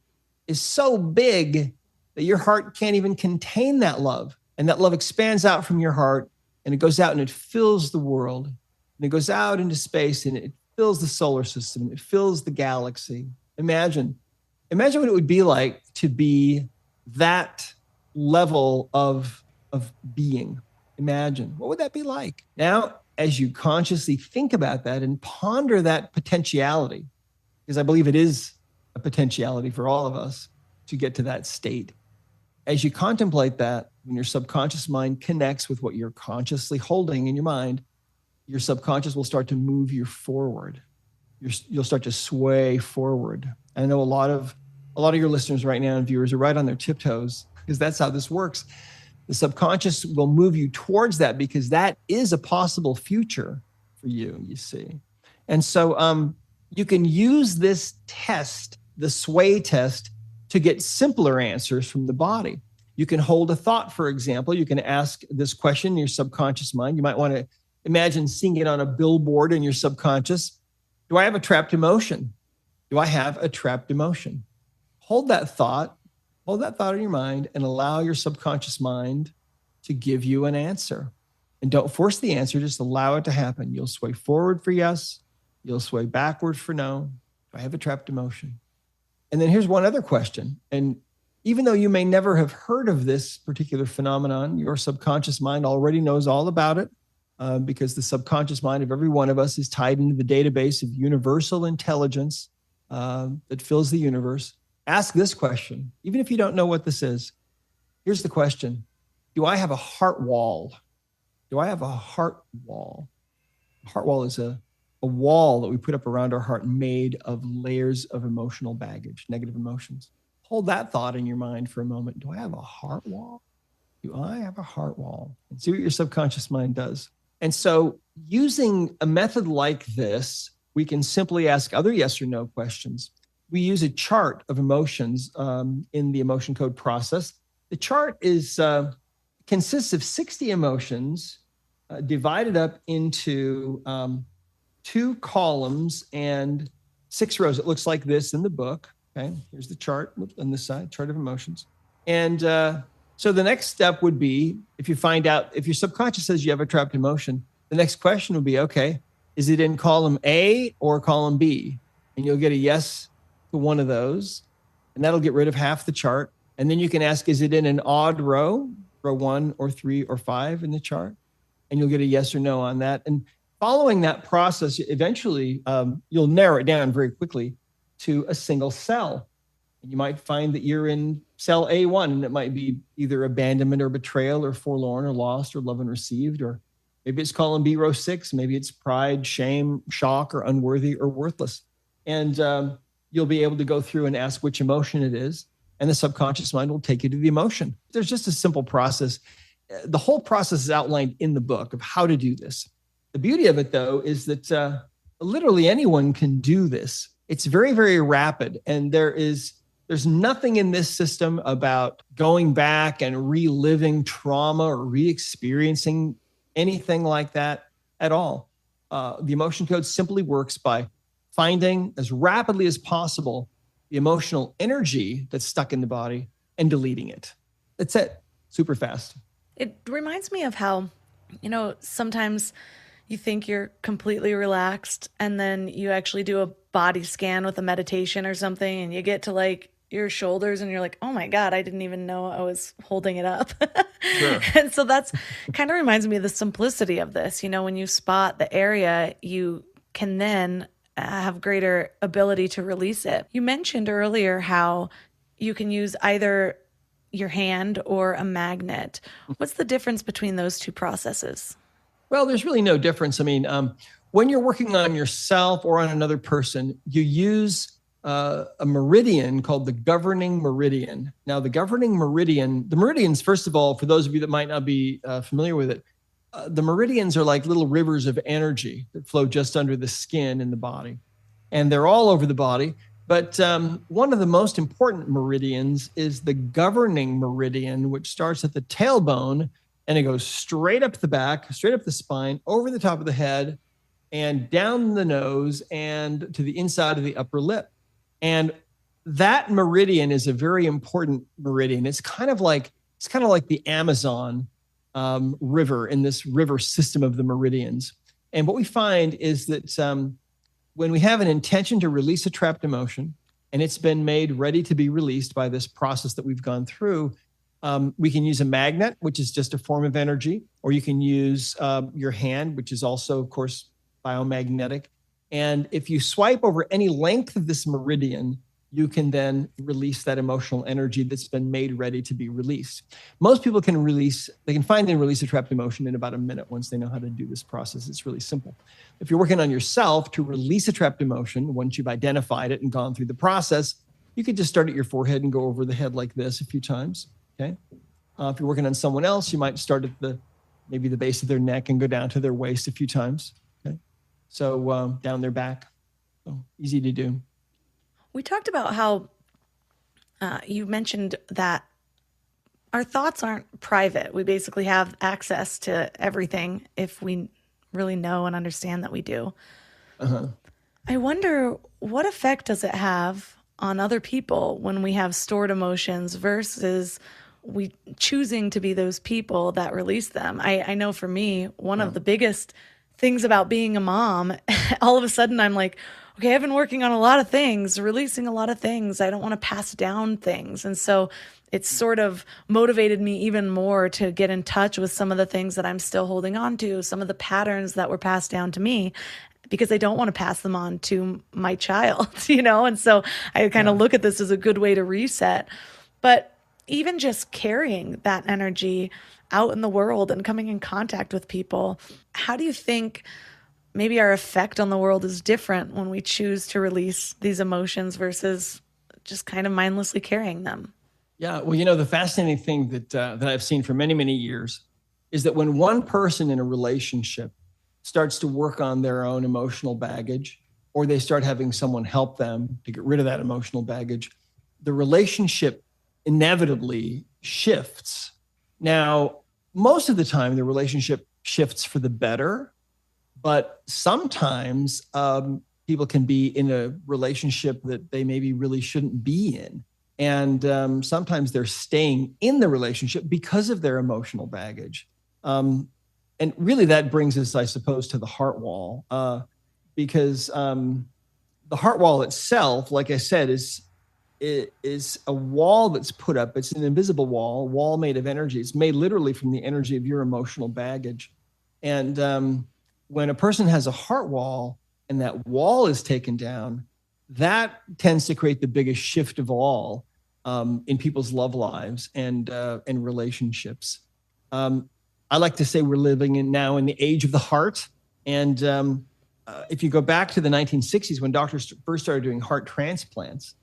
is so big that your heart can't even contain that love. And that love expands out from your heart, and it goes out and it fills the world, and it goes out into space, and it fills the solar system, it fills the galaxy. Imagine what it would be like to be that level of being. Imagine, what would that be like? Now, as you consciously think about that and ponder that potentiality, because I believe it is a potentiality for all of us to get to that state. As you contemplate that, when your subconscious mind connects with what you're consciously holding in your mind, your subconscious will start to move you forward. you'll start to sway forward. I know a lot of your listeners right now and viewers are right on their tiptoes because that's how this works. The subconscious will move you towards that because that is a possible future for you, you see. And so you can use this test, the sway test, to get simpler answers from the body. You can hold a thought, for example. You can ask this question in your subconscious mind. You might want to imagine seeing it on a billboard in your subconscious. Do I have a trapped emotion? Do I have a trapped emotion? Hold that thought in your mind and allow your subconscious mind to give you an answer. And don't force the answer, just allow it to happen. You'll sway forward for yes. You'll sway backward for no. Do I have a trapped emotion? And then here's one other question. And even though you may never have heard of this particular phenomenon, your subconscious mind already knows all about it because the subconscious mind of every one of us is tied into the database of universal intelligence that fills the universe. Ask this question, even if you don't know what this is. Here's the question. Do I have a heart wall? Do I have a heart wall? A heart wall is a wall that we put up around our heart made of layers of emotional baggage, negative emotions. Hold that thought in your mind for a moment. Do I have a heart wall? Do I have a heart wall? And see what your subconscious mind does. And so using a method like this, we can simply ask other yes or no questions. We use a chart of emotions in the emotion code process. The chart consists of 60 emotions divided up into 2 columns and 6 rows. It looks like this in the book. Okay, here's the chart on this side, chart of emotions. And so the next step would be, if you find out, if your subconscious says you have a trapped emotion, the next question would be, okay, is it in column A or column B? And you'll get a yes to one of those, and that'll get rid of half the chart. And then you can ask, is it in an odd row 1 or 3 or 5 in the chart? And you'll get a yes or no on that. And following that process, eventually you'll narrow it down very quickly to a single cell. And you might find that you're in cell A1, and it might be either abandonment or betrayal or forlorn or lost or love unreceived, or maybe it's column B, row 6. Maybe it's pride, shame, shock, or unworthy or worthless. And you'll be able to go through and ask which emotion it is, and the subconscious mind will take you to the emotion. There's just a simple process. The whole process is outlined in the book of how to do this. The beauty of it, though, is that literally anyone can do this. It's very, very rapid. And there's nothing in this system about going back and reliving trauma or re-experiencing anything like that at all. The emotion code simply works by finding as rapidly as possible the emotional energy that's stuck in the body and deleting it. That's it. Super fast. It reminds me of how, sometimes you think you're completely relaxed and then you actually do a body scan with a meditation or something and you get to like your shoulders and you're like, oh my God, I didn't even know I was holding it up. Sure. And so that's kind of reminds me of the simplicity of this. When you spot the area, you can then have greater ability to release it. You mentioned earlier how you can use either your hand or a magnet. What's the difference between those two processes? Well, there's really no difference. I mean, when you're working on yourself or on another person, you use a meridian called the governing meridian. Now, the meridians, first of all, for those of you that might not be familiar with it, the meridians are like little rivers of energy that flow just under the skin in the body. And they're all over the body. But one of the most important meridians is the governing meridian, which starts at the tailbone and it goes straight up the back, straight up the spine, over the top of the head, and down the nose and to the inside of the upper lip. And that meridian is a very important meridian. It's kind of like the Amazon river in this river system of the meridians. And what we find is that when we have an intention to release a trapped emotion and it's been made ready to be released by this process that we've gone through, we can use a magnet, which is just a form of energy, or you can use your hand, which is also, of course, biomagnetic. And if you swipe over any length of this meridian, you can then release that emotional energy that's been made ready to be released. Most people can find and release a trapped emotion in about a minute once they know how to do this process. It's really simple. If you're working on yourself to release a trapped emotion, once you've identified it and gone through the process, you could just start at your forehead and go over the head like this a few times, okay? If you're working on someone else, you might start at maybe the base of their neck and go down to their waist a few times, okay? So down their back, so easy to do. We talked about how you mentioned that our thoughts aren't private. We basically have access to everything if we really know and understand that we do. Uh-huh. I wonder, what effect does it have on other people when we have stored emotions versus we choosing to be those people that release them? I know for me, one of the biggest things about being a mom, all of a sudden I'm like, okay, I've been working on a lot of things, releasing a lot of things. I don't want to pass down things. And so it's sort of motivated me even more to get in touch with some of the things that I'm still holding on to, some of the patterns that were passed down to me, because I don't want to pass them on to my child, And so I kind of look at this as a good way to reset. But even just carrying that energy out in the world and coming in contact with people, how do you think maybe our effect on the world is different when we choose to release these emotions versus just kind of mindlessly carrying them? Yeah, well, the fascinating thing that I've seen for many, many years is that when one person in a relationship starts to work on their own emotional baggage, or they start having someone help them to get rid of that emotional baggage, the relationship inevitably shifts. Now, most of the time, the relationship shifts for the better. But sometimes people can be in a relationship that they maybe really shouldn't be in. And sometimes they're staying in the relationship because of their emotional baggage. And really that brings us, I suppose, to the heart wall. Because the heart wall itself, like I said, is a wall that's put up. It's an invisible wall made of energy. It's made literally from the energy of your emotional baggage. And when a person has a heart wall and that wall is taken down, that tends to create the biggest shift of all in people's love lives and relationships. I like to say we're living now in the age of the heart. And if you go back to the 1960s, when doctors first started doing heart transplants,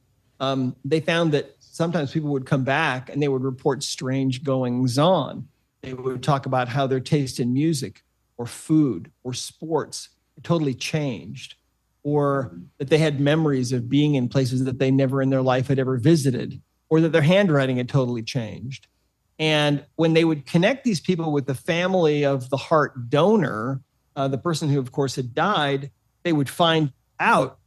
they found that sometimes people would come back and they would report strange goings on. They would talk about how their taste in music or food or sports totally changed, or that they had memories of being in places that they never in their life had ever visited, or that their handwriting had totally changed. And when they would connect these people with the family of the heart donor, the person who, of course, had died, they would find out,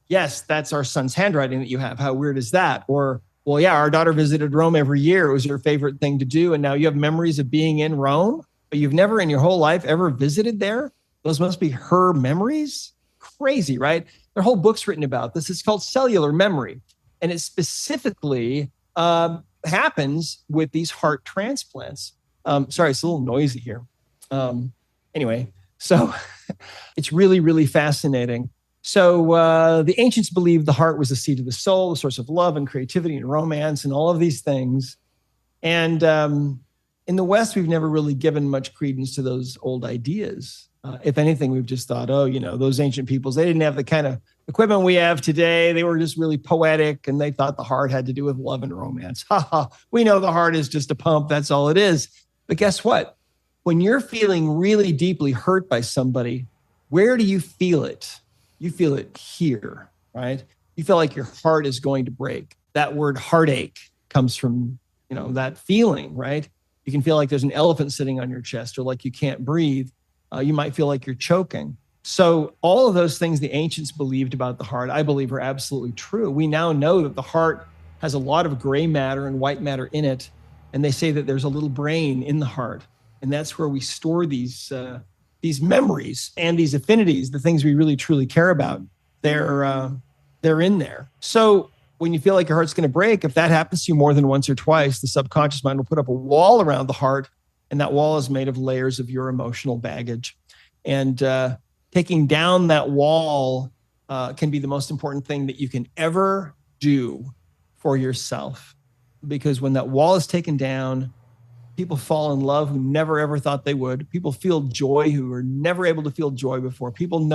yes, that's our son's handwriting that you have. How weird is that? Or, well, yeah, our daughter visited Rome every year. It was her favorite thing to do. And now you have memories of being in Rome, but you've never in your whole life ever visited there. Those must be her memories. Crazy, right? Their whole book's written about this. It's called cellular memory. And it specifically happens with these heart transplants. Sorry, it's a little noisy here. Anyway, so it's really, really fascinating. So the ancients believed the heart was the seat of the soul, the source of love and creativity and romance and all of these things. And in the West, we've never really given much credence to those old ideas. If anything, we've just thought, those ancient peoples, they didn't have the kind of equipment we have today. They were just really poetic, and they thought the heart had to do with love and romance. We know the heart is just a pump. That's all it is. But guess what? When you're feeling really deeply hurt by somebody, where do you feel it? You feel it here, right? You feel like your heart is going to break. That word heartache comes from, that feeling, right? You can feel like there's an elephant sitting on your chest, or like you can't breathe. You might feel like you're choking. So all of those things the ancients believed about the heart, I believe, are absolutely true. We now know that the heart has a lot of gray matter and white matter in it. And they say that there's a little brain in the heart. And that's where we store these memories and these affinities, the things we really, truly care about. They're in there. So when you feel like your heart's going to break, if that happens to you more than once or twice, the subconscious mind will put up a wall around the heart. And that wall is made of layers of your emotional baggage. And taking down that wall can be the most important thing that you can ever do for yourself. Because when that wall is taken down, people fall in love who never ever thought they would. People feel joy who were never able to feel joy before. People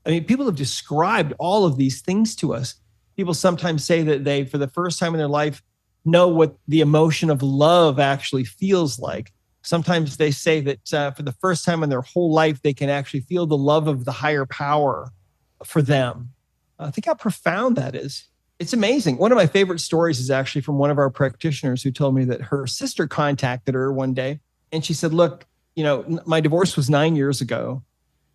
have described all of these things to us. People sometimes say that they, for the first time in their life, know what the emotion of love actually feels like. Sometimes they say that for the first time in their whole life, they can actually feel the love of the higher power for them. Think how profound that is. It's amazing. One of my favorite stories is actually from one of our practitioners who told me that her sister contacted her one day and she said, look, my divorce was 9 years ago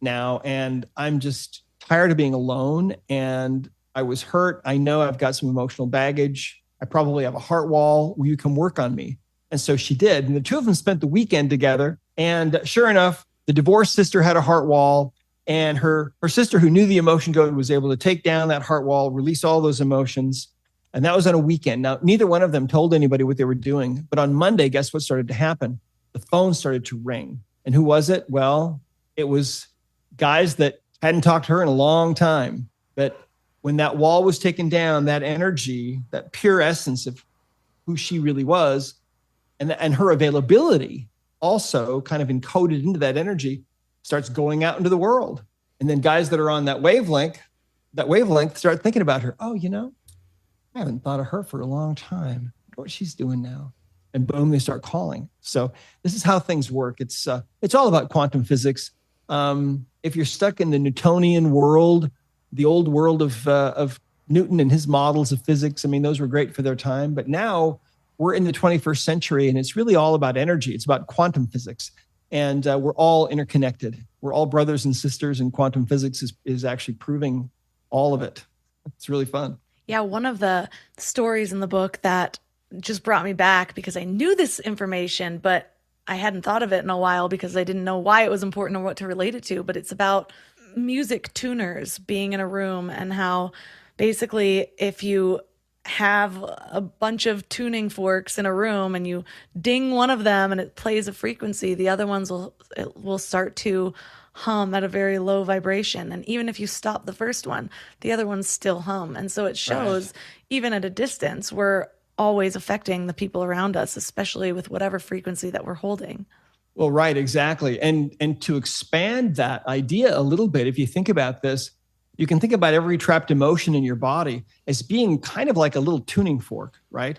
now, and I'm just tired of being alone. And I was hurt. I know I've got some emotional baggage. I probably have a heart wall. Will you come work on me? And so she did. And the two of them spent the weekend together. And sure enough, the divorced sister had a heart wall. And her sister, who knew the emotion code, was able to take down that heart wall, release all those emotions. And that was on a weekend. Now, neither one of them told anybody what they were doing. But on Monday, guess what started to happen? The phone started to ring. And who was it? Well, it was guys that hadn't talked to her in a long time. But when that wall was taken down, that energy, that pure essence of who she really was, and her availability also kind of encoded into that energy, starts going out into the world. And then guys that are on that wavelength start thinking about her. Oh, I haven't thought of her for a long time. What she's doing now. And boom, they start calling. So this is how things work. It's all about quantum physics. If you're stuck in the Newtonian world, the old world of Newton and his models of physics, those were great for their time. But now we're in the 21st century, and it's really all about energy. It's about quantum physics. And we're all interconnected. We're all brothers and sisters, and quantum physics is actually proving all of it. It's really fun. Yeah, one of the stories in the book that just brought me back, because I knew this information, but I hadn't thought of it in a while because I didn't know why it was important or what to relate it to. But it's about music tuners being in a room, and how basically if you have a bunch of tuning forks in a room and you ding one of them and it plays a frequency, the other ones will start to hum at a very low vibration. And even if you stop the first one, the other ones still hum. And so it shows, even at a distance, we're always affecting the people around us, especially with whatever frequency that we're holding. Well, right, exactly. And to expand that idea a little bit, if you think about this, you can think about every trapped emotion in your body as being kind of like a little tuning fork, right?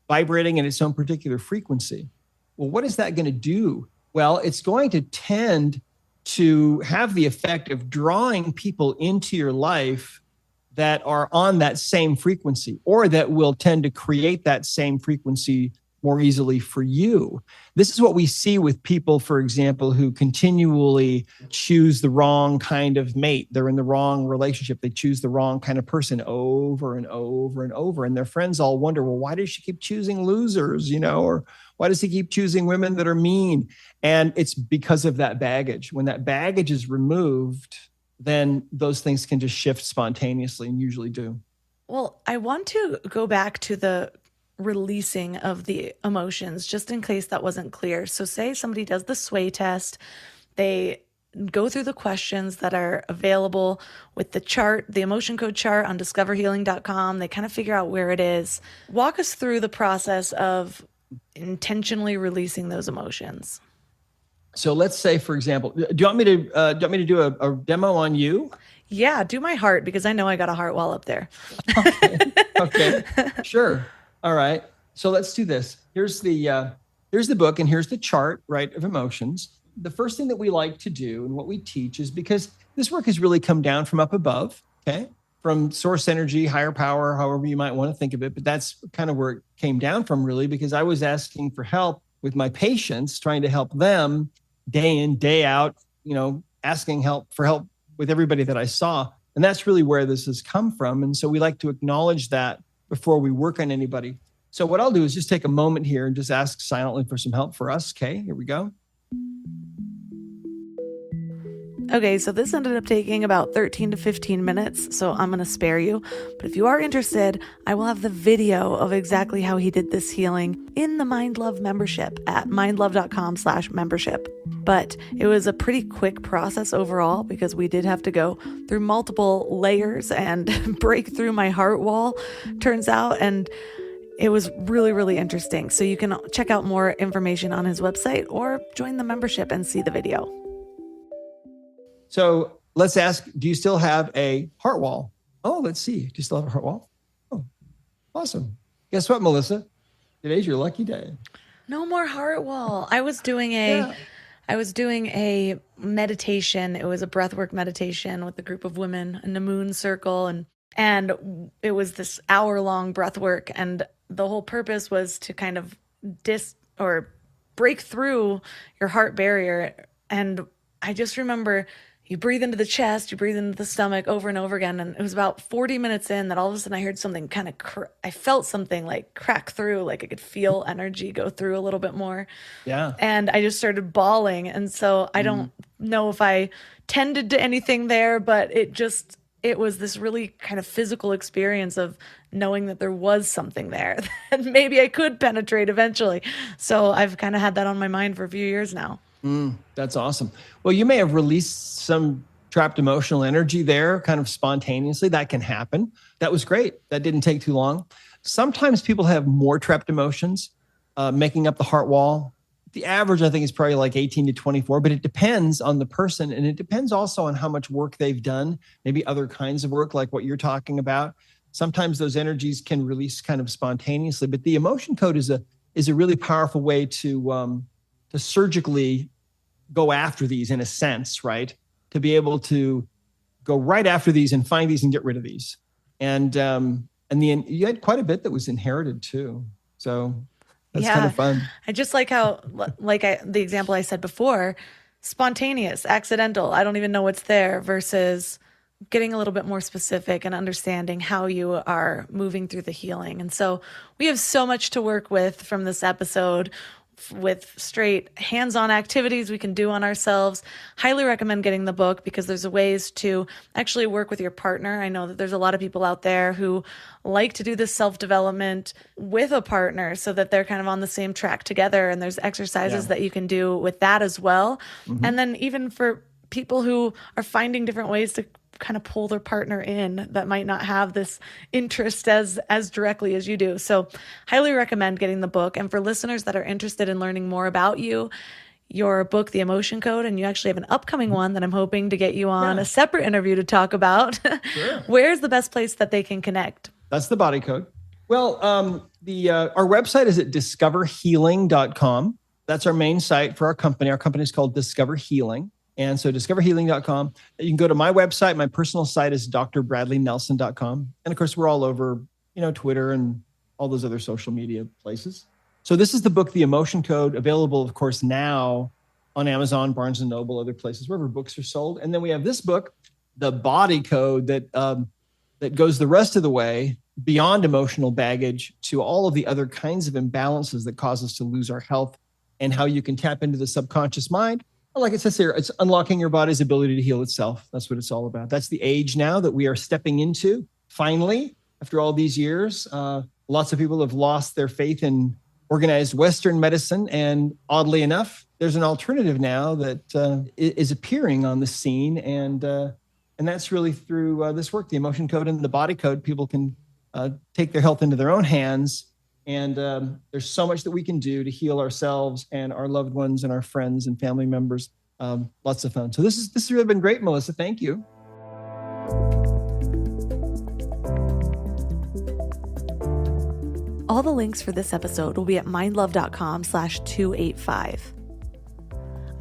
Vibrating in its own particular frequency. Well, what is that going to do? Well, it's going to tend to have the effect of drawing people into your life that are on that same frequency, or that will tend to create that same frequency more easily for you. This is what we see with people, for example, who continually choose the wrong kind of mate. They're in the wrong relationship. They choose the wrong kind of person over and over and over. And their friends all wonder, well, why does she keep choosing losers, or why does he keep choosing women that are mean? And it's because of that baggage. When that baggage is removed, then those things can just shift spontaneously, and usually do. Well, I want to go back to the releasing of the emotions, just in case that wasn't clear. So say somebody does the sway test, they go through the questions that are available with the chart, the emotion code chart on discoverhealing.com. They kind of figure out where it is. Walk us through the process of intentionally releasing those emotions. So let's say, for example, do you want me to do a demo on you? Yeah, do my heart, because I know I got a heart wall up there. Okay. Sure. All right. So let's do this. Here's the book, and here's the chart, right, of emotions. The first thing that we like to do and what we teach is, because this work has really come down from up above, okay, from source energy, higher power, however you might want to think of it. But that's kind of where it came down from, really, because I was asking for help with my patients, trying to help them day in, day out, asking for help with everybody that I saw. And that's really where this has come from. And so we like to acknowledge that before we work on anybody. So what I'll do is just take a moment here and just ask silently for some help for us. Okay, here we go. Okay, so this ended up taking about 13 to 15 minutes, so I'm going to spare you. But if you are interested, I will have the video of exactly how he did this healing in the Mind Love membership at mindlove.com/membership. But it was a pretty quick process overall because we did have to go through multiple layers and break through my heart wall, turns out, and it was really, really interesting. So you can check out more information on his website or join the membership and see the video. So let's ask, do you still have a heart wall? Oh, let's see. Do you still have a heart wall? Oh, awesome. Guess what, Melissa? Today's your lucky day. No more heart wall. I was doing a meditation. It was a breathwork meditation with a group of women in the moon circle. And it was this hour-long breath work. And the whole purpose was to kind of break through your heart barrier. And I just remember you breathe into the chest, you breathe into the stomach over and over again. And it was about 40 minutes in that all of a sudden I heard something I felt something like crack through, like I could feel energy go through a little bit more. Yeah. And I just started bawling. And so I don't know if I tended to anything there, but it was this really kind of physical experience of knowing that there was something there that maybe I could penetrate eventually. So I've kind of had that on my mind for a few years now. That's awesome. Well, you may have released some trapped emotional energy there kind of spontaneously. That can happen. That was great. That didn't take too long. Sometimes people have more trapped emotions, making up the heart wall. The average, I think, is probably like 18 to 24, but it depends on the person. And it depends also on how much work they've done, maybe other kinds of work like what you're talking about. Sometimes those energies can release kind of spontaneously, but the emotion code is a really powerful way to surgically go after these in a sense, right? To be able to go right after these and find these and get rid of these. And you had quite a bit that was inherited too. So that's kind of fun. I just like how, the example I said before, spontaneous, accidental, I don't even know what's there, versus getting a little bit more specific and understanding how you are moving through the healing. And so we have so much to work with from this episode, with straight hands-on activities we can do on ourselves. Highly recommend getting the book because there's ways to actually work with your partner. I know that there's a lot of people out there who like to do this self-development with a partner so that they're kind of on the same track together. And there's exercises that you can do with that as well. Mm-hmm. And then even for people who are finding different ways to kind of pull their partner in that might not have this interest as directly as you do. So highly recommend getting the book. And for listeners that are interested in learning more about you, your book, The Emotion Code, and you actually have an upcoming one that I'm hoping to get you on a separate interview to talk about. Sure. Where's the best place that they can connect? That's the Body Code. Well, our website is at discoverhealing.com. That's our main site for our company. Our company is called Discover Healing. And so discoverhealing.com. You can go to my website. My personal site is drbradleynelson.com. And of course, we're all over, Twitter and all those other social media places. So this is the book, The Emotion Code, available, of course, now on Amazon, Barnes & Noble, other places, wherever books are sold. And then we have this book, The Body Code, that goes the rest of the way beyond emotional baggage to all of the other kinds of imbalances that cause us to lose our health, and how you can tap into the subconscious mind. Like it says here, it's unlocking your body's ability to heal itself. That's what it's all about. That's the age now that we are stepping into. Finally, after all these years, lots of people have lost their faith in organized Western medicine. And oddly enough, there's an alternative now that is appearing on the scene. And that's really through this work, the Emotion Code and the Body Code. People can take their health into their own hands. And there's so much that we can do to heal ourselves and our loved ones and our friends and family members. Lots of fun. So this has really been great, Melissa. Thank you. All the links for this episode will be at mindlove.com/285.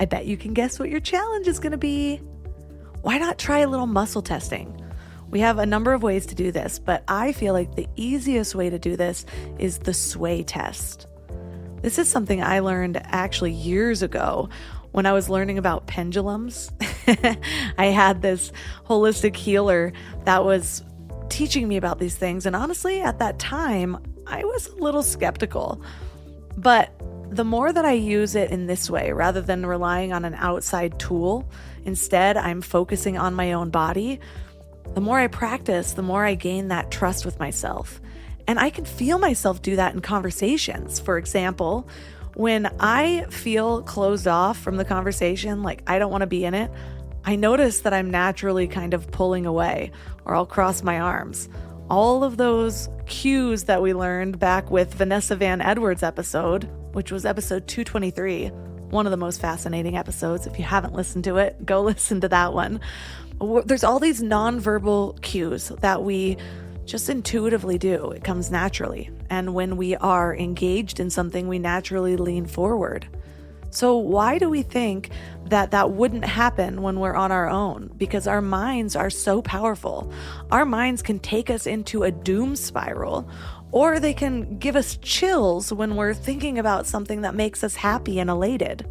I bet you can guess what your challenge is going to be. Why not try a little muscle testing? We have a number of ways to do this, but I feel like the easiest way to do this is the sway test. This is something I learned actually years ago when I was learning about pendulums. I had this holistic healer that was teaching me about these things. And honestly, at that time, I was a little skeptical. But the more that I use it in this way, rather than relying on an outside tool, instead I'm focusing on my own body, the more I practice, the more I gain that trust with myself. And I can feel myself do that in conversations. For example, when I feel closed off from the conversation, like I don't want to be in it, I notice that I'm naturally kind of pulling away, or I'll cross my arms. All of those cues that we learned back with Vanessa Van Edwards' episode, which was episode 223, one of the most fascinating episodes. If you haven't listened to it, go listen to that one. There's all these nonverbal cues that we just intuitively do. It comes naturally. And when we are engaged in something, we naturally lean forward. So why do we think that that wouldn't happen when we're on our own? Because our minds are so powerful. Our minds can take us into a doom spiral, or they can give us chills when we're thinking about something that makes us happy and elated.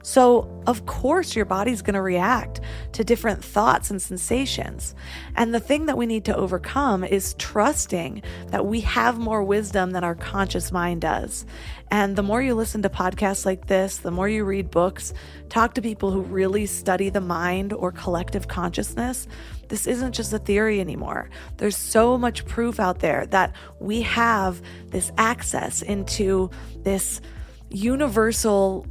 So, of course, your body's going to react to different thoughts and sensations. And the thing that we need to overcome is trusting that we have more wisdom than our conscious mind does. And the more you listen to podcasts like this, the more you read books, talk to people who really study the mind or collective consciousness, this isn't just a theory anymore. There's so much proof out there that we have this access into this universal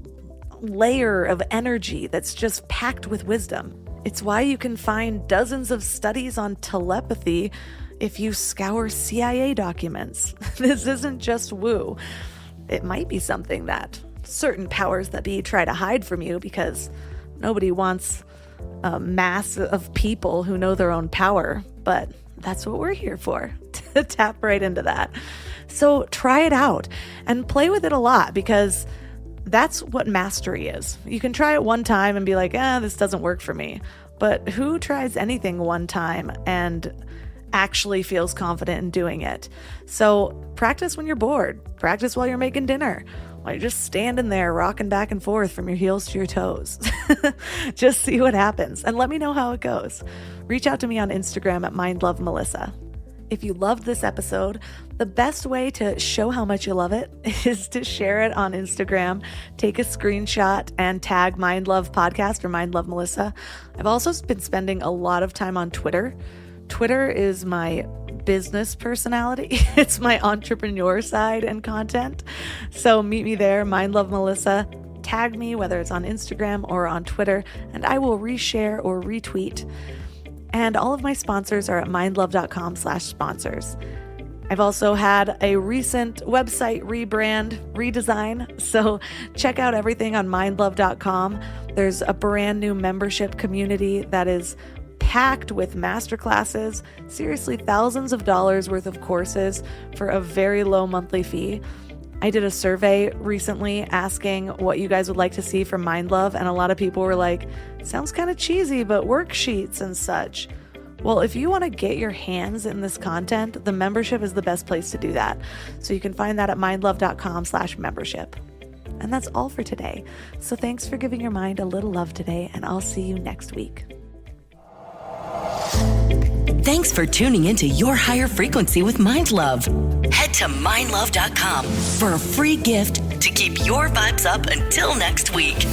layer of energy that's just packed with wisdom. It's why you can find dozens of studies on telepathy if you scour CIA documents. This isn't just woo. It might be something that certain powers that be try to hide from you, because nobody wants a mass of people who know their own power, but that's what we're here for, to tap right into that. So try it out and play with it a lot, because that's what mastery is. You can try it one time and be like, this doesn't work for me. But who tries anything one time and actually feels confident in doing it? So practice when you're bored. Practice while you're making dinner. While you're just standing there rocking back and forth from your heels to your toes. Just see what happens and let me know how it goes. Reach out to me on Instagram at mindlovemelissa. If you loved this episode, the best way to show how much you love it is to share it on Instagram, take a screenshot, and tag Mind Love Podcast or Mind Love Melissa. I've also been spending a lot of time on Twitter. Twitter is my business personality. It's my entrepreneur side and content. So meet me there, Mind Love Melissa. Tag me, whether it's on Instagram or on Twitter, and I will reshare or retweet. And all of my sponsors are at mindlove.com/sponsors. I've also had a recent website redesign, so check out everything on mindlove.com. There's a brand new membership community that is packed with masterclasses, seriously thousands of dollars worth of courses for a very low monthly fee. I did a survey recently asking what you guys would like to see from Mind Love, and a lot of people were like, sounds kind of cheesy, but worksheets and such. Well, if you want to get your hands in this content, the membership is the best place to do that. So you can find that at mindlove.com/membership. And that's all for today. So thanks for giving your mind a little love today, and I'll see you next week. Thanks for tuning into Your Higher Frequency with Mind Love. Head to mindlove.com for a free gift to keep your vibes up until next week.